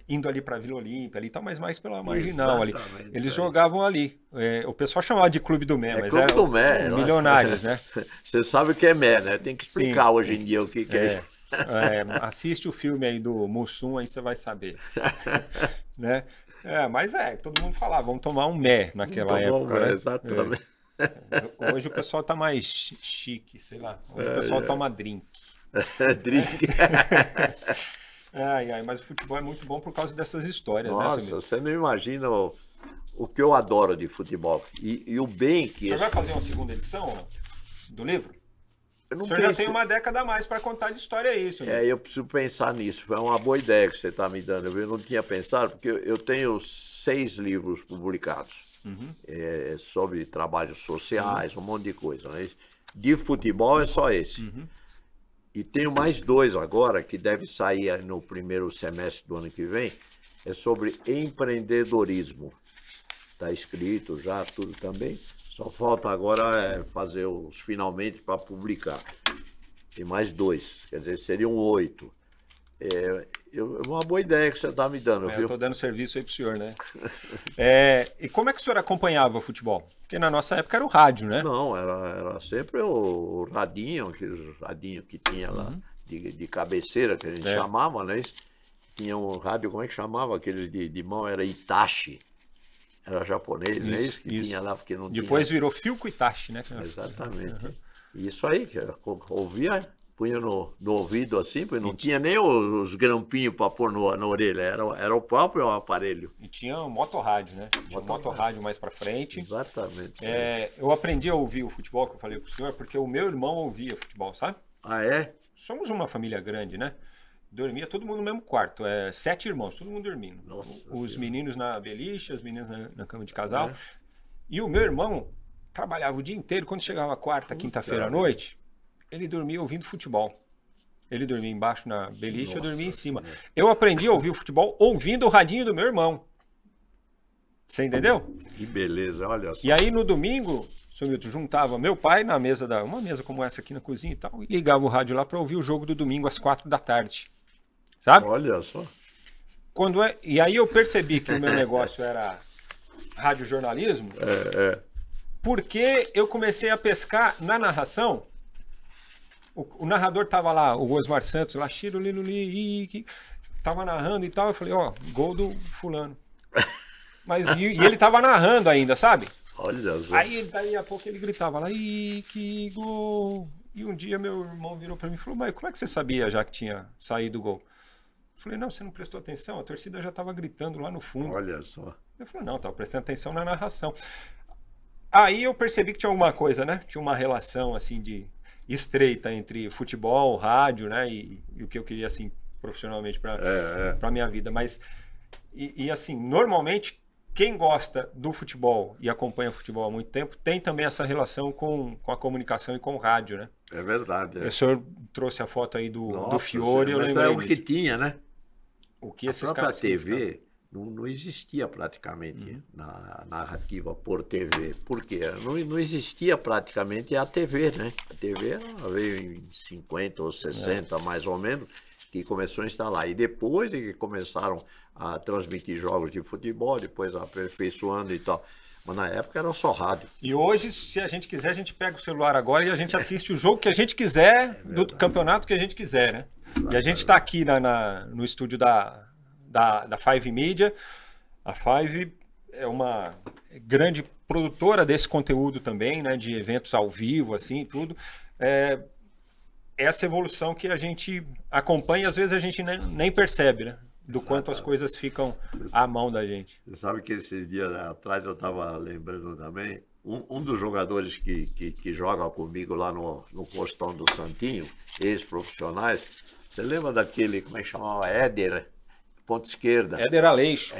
Indo ali para Vila Olímpia, ali, tá, mas mais pela Marginal ali. Eles jogavam ali. O pessoal chamava de Clube do Mé, mas Clube do Mé, Milionários, né? Você sabe o que é Mé, né? Tem que explicar hoje em dia o que é. Assiste o filme aí do Mussum, aí você vai saber. Né? Mas todo mundo falava, vamos tomar um Mé naquela época. Né? Exatamente. Hoje o pessoal tá mais chique, sei lá. Hoje o pessoal toma drink. Drink. Mas o futebol é muito bom por causa dessas histórias, né? Nossa, você não imagina o que eu adoro de futebol. E o bem que... Você vai fazer uma segunda edição do livro? O senhor já tem uma década a mais para contar de história isso. Eu preciso pensar nisso. Foi uma boa ideia que você está me dando. Eu não tinha pensado, porque eu tenho 6 livros publicados. Sobre trabalhos sociais, um monte de coisa. Né? De futebol é só esse. E tenho mais 2 agora, que deve sair no primeiro semestre do ano que vem. É sobre empreendedorismo. Está escrito já, tudo também. Só falta agora fazer os finalmente para publicar. Tem mais 2, quer dizer, seriam 8. Uma boa ideia que você está me dando, viu? Eu estou dando serviço aí para o senhor, né? E como é que o senhor acompanhava o futebol? Porque na nossa época era o rádio, né? Não, era sempre o radinho, aquele radinho que tinha lá, de cabeceira, que a gente chamava, né? Tinha um rádio, como é que chamava? Aquele de mão, era Itachi. Era japonês, né? Isso que tinha lá, porque não Depois tinha... virou Philco Itachi, né? Exatamente. Isso aí, que eu ouvia, punha no ouvido assim, porque não tinha nem os grampinhos para pôr na orelha, era o próprio aparelho. E tinha um motorrádio, né? Tinha um motorrádio mais para frente. Exatamente. Eu aprendi a ouvir o futebol, que eu falei pro senhor, porque o meu irmão ouvia futebol, sabe? Ah, é? Somos uma família grande, né? Dormia todo mundo no mesmo quarto, 7 irmãos, todo mundo dormindo. Nossa os senhora. Meninos na beliche, as meninas na cama de casal. E o meu irmão trabalhava o dia inteiro, quando chegava quarta, quinta-feira à noite, ele dormia ouvindo futebol. Ele dormia embaixo na beliche, eu dormia em cima. Eu aprendi a ouvir o futebol ouvindo o radinho do meu irmão. Você entendeu? Que beleza, olha só. E aí no domingo, seu Milton, juntava meu pai na mesa, uma mesa como essa aqui na cozinha e tal, e ligava o rádio lá para ouvir o jogo do domingo às 4 da tarde. Sabe? Olha só. E aí eu percebi que o meu negócio era radiojornalismo, porque eu comecei a pescar na narração. O narrador tava lá, o Osmar Santos, lá, tava narrando e tal, eu falei, gol do fulano. E ele tava narrando ainda, sabe? Olha só. Aí daí a pouco ele gritava lá, que gol! E um dia meu irmão virou para mim e falou, mas como é que você sabia já que tinha saído o gol? Eu falei, não, você não prestou atenção, a torcida já estava gritando lá no fundo. Olha só. Eu falei, não, estava prestando atenção na narração. Aí eu percebi que tinha alguma coisa, né? Tinha uma relação, assim, de estreita entre futebol, rádio, né? E o que eu queria, assim, profissionalmente para a minha vida. Mas, assim, normalmente, quem gosta do futebol e acompanha o futebol há muito tempo, tem também essa relação com a comunicação e com o rádio, né? É verdade. O senhor trouxe a foto aí do Fiore, eu lembrei o que tinha, né? O que esses a própria caras TV não existia praticamente na narrativa por TV. Por quê? Não existia praticamente a TV, né? A TV veio em 50 ou 60, mais ou menos, que começou a instalar. E depois é que começaram a transmitir jogos de futebol, depois aperfeiçoando e tal. Mas na época era só rádio. E hoje, se a gente quiser, a gente pega o celular agora e a gente assiste o jogo que a gente quiser, do campeonato que a gente quiser, né? Exatamente. E a gente está aqui no estúdio da Five Media. A Five é uma grande produtora desse conteúdo também, né? De eventos ao vivo, assim, tudo. Essa evolução que a gente acompanha e às vezes a gente nem percebe, né? Do quanto as coisas ficam à mão da gente. Você sabe que esses dias atrás eu estava lembrando também, um dos jogadores que joga comigo lá no postão do Santinho, ex-profissionais, você lembra daquele, como é que chamava? Éder, ponta esquerda. Éder Aleixo.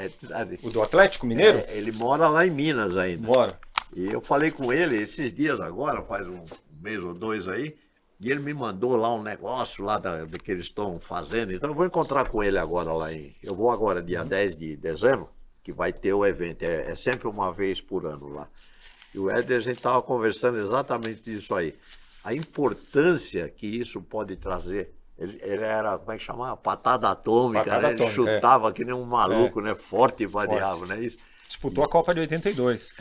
O do Atlético Mineiro? Ele mora lá em Minas ainda. Mora. E eu falei com ele esses dias agora, faz um mês ou dois aí, e ele me mandou lá um negócio lá que eles estão fazendo. Então eu vou encontrar com ele agora lá em... Eu vou agora dia 10 de dezembro, que vai ter o evento. É sempre uma vez por ano lá. E o Éder, a gente estava conversando exatamente disso aí. A importância que isso pode trazer. Ele era, como é que chamava? Patada atômica, Patada né? Ele chutava que nem um maluco, né? Forte e variável, né? Isso. Disputou a Copa de 82.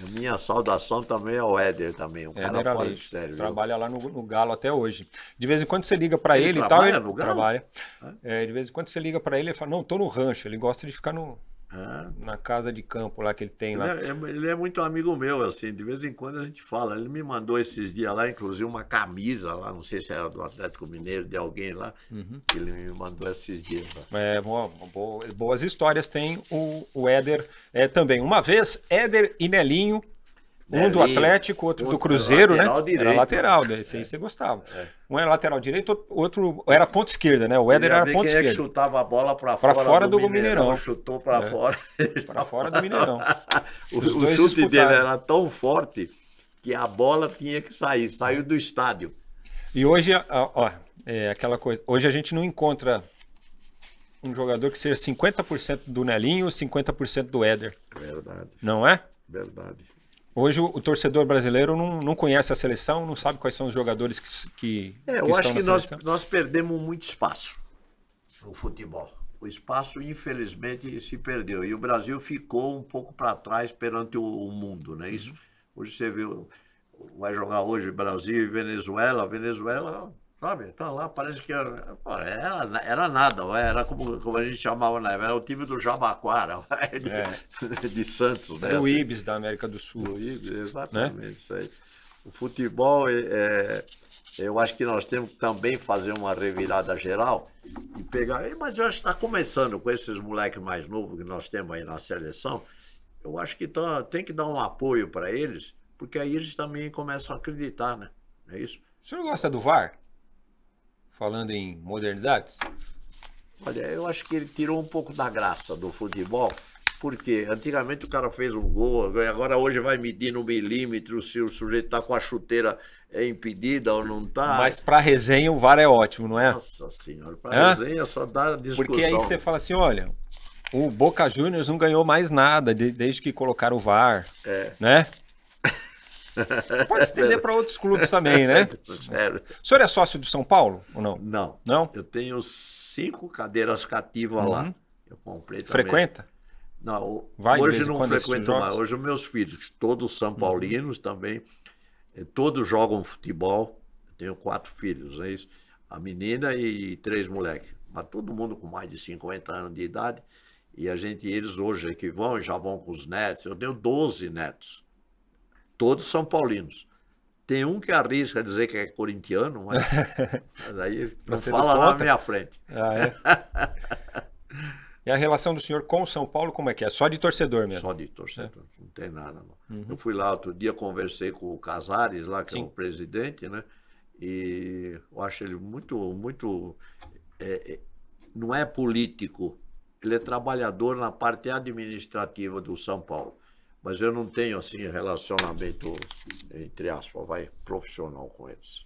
A minha saudação também ao Éder também, um cara fora de sério. Trabalha lá no Galo até hoje. De vez em quando você liga para ele e tal, trabalha ele no Galo? trabalha. De vez em quando você liga para ele e fala, não, tô no rancho. Ele gosta de ficar na casa de campo lá que ele tem lá. Ele é muito amigo meu, assim, de vez em quando a gente fala. Ele me mandou esses dias lá, inclusive uma camisa lá, não sei se era do Atlético Mineiro, de alguém lá, que ele me mandou esses dias lá. Boas histórias tem o Éder também. Uma vez, Éder e Nelinho, um do Atlético, outro do Cruzeiro, né? Era lateral, esse aí você gostava. Um era lateral direito, outro era ponta esquerda, né? O Éder era ponta esquerda. Quem é que chutava a bola para fora do Mineirão. Chutou para fora. Para fora do Mineirão. O chute dele era tão forte que a bola tinha que sair. Saiu do estádio. E hoje, aquela coisa. Hoje a gente não encontra um jogador que seja 50% do Nelinho e 50% do Éder. Verdade. Não é? Verdade. Hoje o torcedor brasileiro não conhece a seleção, não sabe quais são os jogadores que eu acho que nós perdemos muito espaço no futebol. O espaço, infelizmente, se perdeu. E o Brasil ficou um pouco para trás perante o mundo, né? Isso. Hoje você viu, vai jogar hoje Brasil e Venezuela. Venezuela, sabe, tá lá, parece que era nada. Era como a gente chamava na época, era o time do Jabaquara, de Santos. Né? Do Ibis, da América do Sul. Do Ibis, exatamente, né? Isso aí. O futebol, eu acho que nós temos que também fazer uma revirada geral e pegar... Mas eu acho que está começando com esses moleques mais novos que nós temos aí na seleção. Eu acho que tem que dar um apoio para eles, porque aí eles também começam a acreditar, né? É isso. O senhor gosta do VAR? Falando em modernidades? Olha, eu acho que ele tirou um pouco da graça do futebol, porque antigamente o cara fez um gol, agora hoje vai medir no milímetro se o sujeito está com a chuteira impedida ou não está. Mas para resenha o VAR é ótimo, não é? Nossa senhora, para resenha só dá discussão. Porque aí você fala assim, olha, o Boca Juniors não ganhou mais nada desde que colocaram o VAR, né? Pode estender para outros clubes também, né? Sério. O senhor é sócio do São Paulo ou não? Não. Não? Eu tenho 5 cadeiras cativas lá. Eu comprei também. Frequenta? Não, Vai, hoje não frequento mais. Hoje os meus filhos, todos são paulinos também, todos jogam futebol. Eu tenho 4 filhos, é isso. A menina e 3 moleques. Mas todo mundo com mais de 50 anos de idade. E eles hoje que já vão com os netos. Eu tenho 12 netos. Todos são paulinos. Tem um que arrisca dizer que é corintiano, mas aí não fala na minha frente. E a relação do senhor com o São Paulo, como é que é? Só de torcedor mesmo? Só de torcedor, não tem nada. Não. Eu fui lá outro dia, conversei com o Casares, lá, que é o presidente, né? E eu acho ele muito... não é político, ele é trabalhador na parte administrativa do São Paulo. Mas eu não tenho, assim, relacionamento, entre aspas, profissional com eles.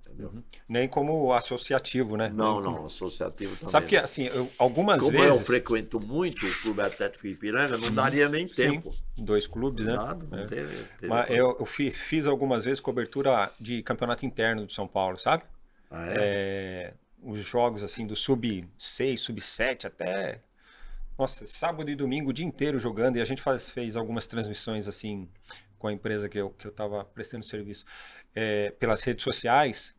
Entendeu? Nem como associativo, né? Não, associativo também. Sabe que, assim, algumas vezes... Como eu frequento muito o Clube Atlético Ipiranga, não daria nem tempo. Sim, 2 clubes, né? Nada, não tem. Mas eu fiz algumas vezes cobertura de campeonato interno do São Paulo, sabe? Os jogos, assim, do sub-6, sub-7, até... Nossa, sábado e domingo o dia inteiro jogando, e a gente fez algumas transmissões assim com a empresa que eu estava prestando serviço pelas redes sociais,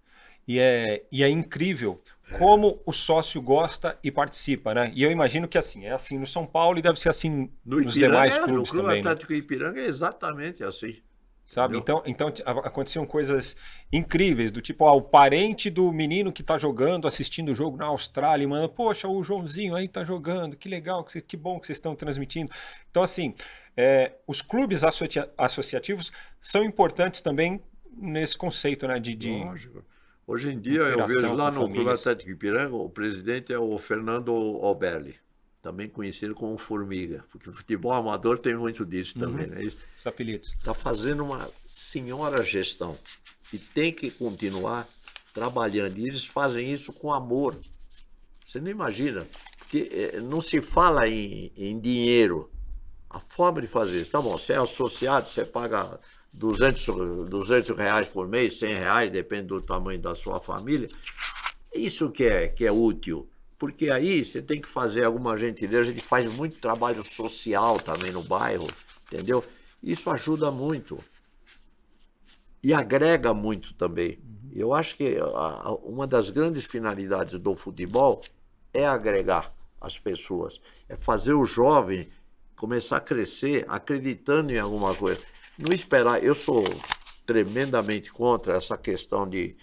e é incrível como o sócio gosta e participa, né? E eu imagino que assim, é assim no São Paulo e deve ser assim nos demais clubes também. No Atlético Ipiranga é exatamente assim. Sabe? Então aconteciam coisas incríveis, do tipo, o parente do menino que tá jogando, assistindo o jogo na Austrália, e manda, poxa, o Joãozinho aí tá jogando, que legal, que bom que vocês estão transmitindo. Então, assim, os clubes associativos são importantes também nesse conceito, né? Lógico. Hoje em dia, eu vejo lá no Clube Atlético Ipiranga, o presidente é o Fernando Oberli. também conhecido como Formiga, porque o futebol amador tem muito disso também, não é isso? Os apelidos. Está fazendo uma senhora gestão e tem que continuar trabalhando. E eles fazem isso com amor. Você não imagina, porque não se fala em dinheiro. A forma de fazer isso, tá bom, você é associado, você paga 200 reais por mês, 100 reais, depende do tamanho da sua família. Isso que é útil, porque aí você tem que fazer alguma gentileza, a gente faz muito trabalho social também no bairro, entendeu? Isso ajuda muito e agrega muito também. Eu acho que uma das grandes finalidades do futebol é agregar as pessoas, é fazer o jovem começar a crescer acreditando em alguma coisa. Não esperar, eu sou tremendamente contra essa questão de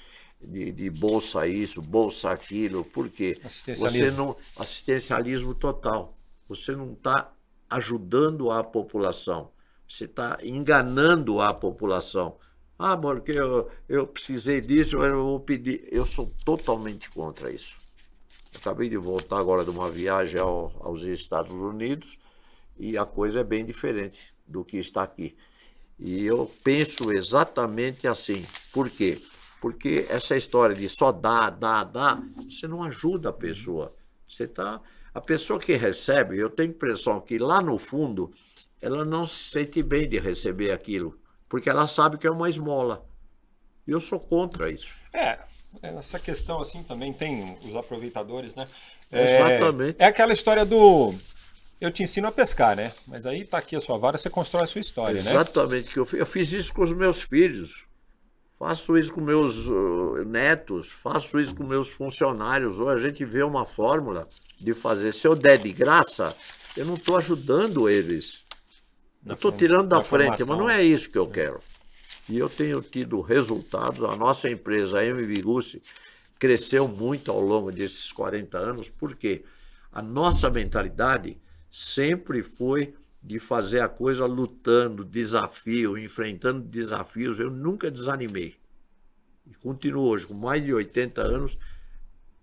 bolsa isso, bolsa aquilo, porque assistencialismo total. Você não está ajudando a população, você está enganando a população. Ah, porque eu precisei disso, eu vou pedir. Eu sou totalmente contra isso. Eu acabei de voltar agora de uma viagem aos Estados Unidos e a coisa é bem diferente do que está aqui. E eu penso exatamente assim. Por quê? Porque essa história de só dar, você não ajuda a pessoa. A pessoa que recebe, eu tenho a impressão que lá no fundo, ela não se sente bem de receber aquilo, porque ela sabe que é uma esmola. E eu sou contra isso. Essa questão assim também tem os aproveitadores, né? Exatamente. É aquela história do... Eu te ensino a pescar, né? Mas aí tá aqui a sua vara, você constrói a sua história, né? Exatamente. Que eu fiz isso com os meus filhos. Faço isso com meus netos, faço isso com meus funcionários. Hoje a gente vê uma fórmula de fazer. Se eu der de graça, eu não estou ajudando eles. Eu estou tirando da frente, mas não é isso que eu quero. E eu tenho tido resultados. A nossa empresa, a M. Bigucci, cresceu muito ao longo desses 40 anos, porque a nossa mentalidade sempre foi de fazer a coisa lutando, desafio, enfrentando desafios. Eu nunca desanimei. E continuo hoje, com mais de 80 anos,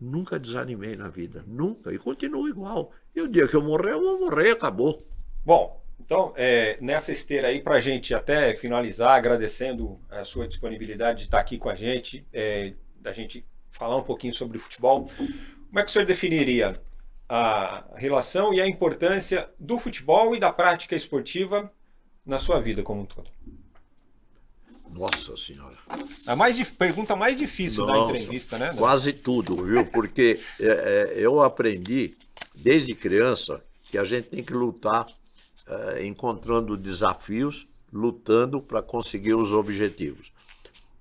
nunca desanimei na vida. Nunca. E continuo igual. E o dia que eu vou morrer, acabou. Bom, então, nessa esteira aí, para a gente até finalizar, agradecendo a sua disponibilidade de estar aqui com a gente, da gente falar um pouquinho sobre futebol, como é que o senhor definiria a relação e a importância do futebol e da prática esportiva na sua vida como um todo? Nossa Senhora. Pergunta mais difícil da entrevista, né? Quase tudo, viu? Porque eu aprendi desde criança que a gente tem que lutar encontrando desafios, lutando para conseguir os objetivos.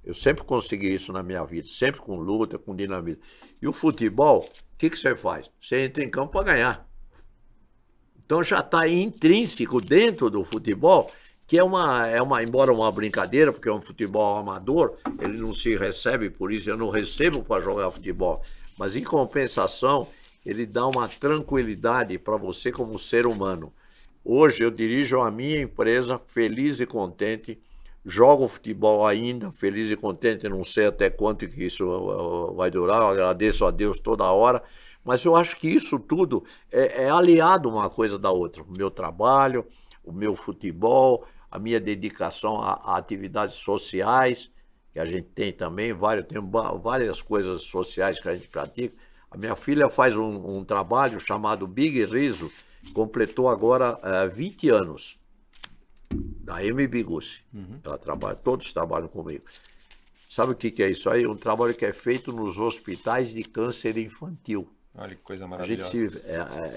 Eu sempre consegui isso na minha vida, sempre com luta, com dinamismo. E o futebol, o que você faz? Você entra em campo para ganhar. Então já está intrínseco dentro do futebol, que embora uma brincadeira, porque é um futebol amador, ele não se recebe por isso, eu não recebo para jogar futebol. Mas em compensação, ele dá uma tranquilidade para você como ser humano. Hoje eu dirijo a minha empresa feliz e contente, jogo futebol ainda, feliz e contente, não sei até quanto que isso vai durar, eu agradeço a Deus toda hora, mas eu acho que isso tudo é aliado uma coisa da outra. O meu trabalho, o meu futebol, a minha dedicação a atividades sociais, que a gente tem também, tem várias coisas sociais que a gente pratica. A minha filha faz um trabalho chamado Big Riso, completou agora 20 anos. Da M. Bigucci. Ela todos trabalham comigo. Sabe o que é isso aí? Um trabalho que é feito nos hospitais de câncer infantil. Olha que coisa maravilhosa.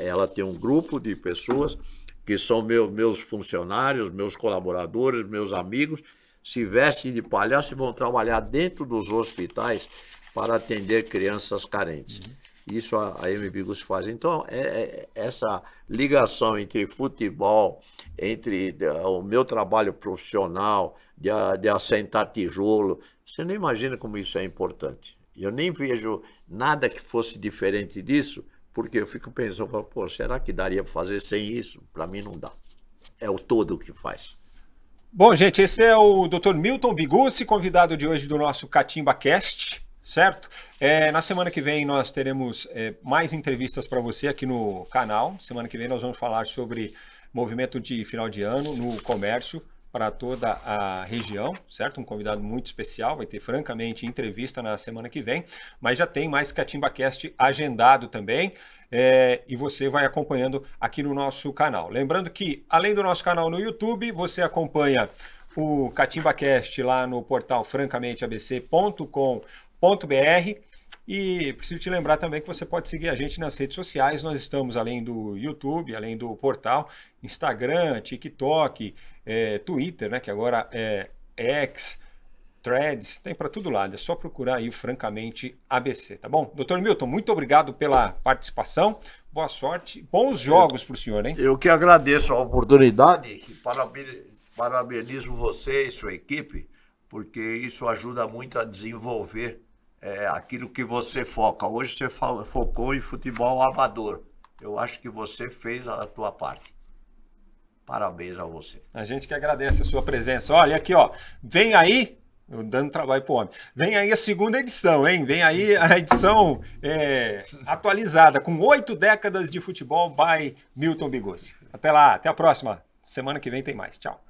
Ela tem um grupo de pessoas que são meus funcionários, meus colaboradores, meus amigos, se vestem de palhaço e vão trabalhar dentro dos hospitais para atender crianças carentes. Isso a M. Bigucci faz. Então, essa ligação entre futebol, entre o meu trabalho profissional, de assentar tijolo, você não imagina como isso é importante. Eu nem vejo nada que fosse diferente disso, porque eu fico pensando, pô, será que daria para fazer sem isso? Para mim não dá. É o todo que faz. Bom, gente, esse é o Dr. Milton Bigucci, convidado de hoje do nosso Catimba Cast. certo? Na semana que vem nós teremos mais entrevistas para você aqui no canal. Semana que vem nós vamos falar sobre movimento de final de ano no comércio para toda a região, certo? Um convidado muito especial, vai ter francamente entrevista na semana que vem, mas já tem mais CatimbaCast agendado também, e você vai acompanhando aqui no nosso canal. Lembrando que, além do nosso canal no YouTube, você acompanha o CatimbaCast lá no portal francamenteabc.com.br. E preciso te lembrar também que você pode seguir a gente nas redes sociais. Nós estamos além do YouTube, além do portal, Instagram, TikTok, Twitter, né, que agora é X, Threads, tem para todo lado. É só procurar aí o Francamente ABC, tá bom? Dr. Milton, muito obrigado pela participação. Boa sorte. Bons jogos para o senhor, hein? Eu que agradeço a oportunidade e parabenizo você e sua equipe, porque isso ajuda muito a desenvolver aquilo que você foca. Hoje você focou em futebol amador. Eu acho que você fez a tua parte. Parabéns a você. A gente que agradece a sua presença. Olha aqui, ó. Vem aí, eu dando trabalho pro homem. Vem aí a segunda edição, hein? Vem aí a edição atualizada, com 8 décadas de futebol by Milton Bigossi. Até lá, até a próxima. Semana que vem tem mais. Tchau.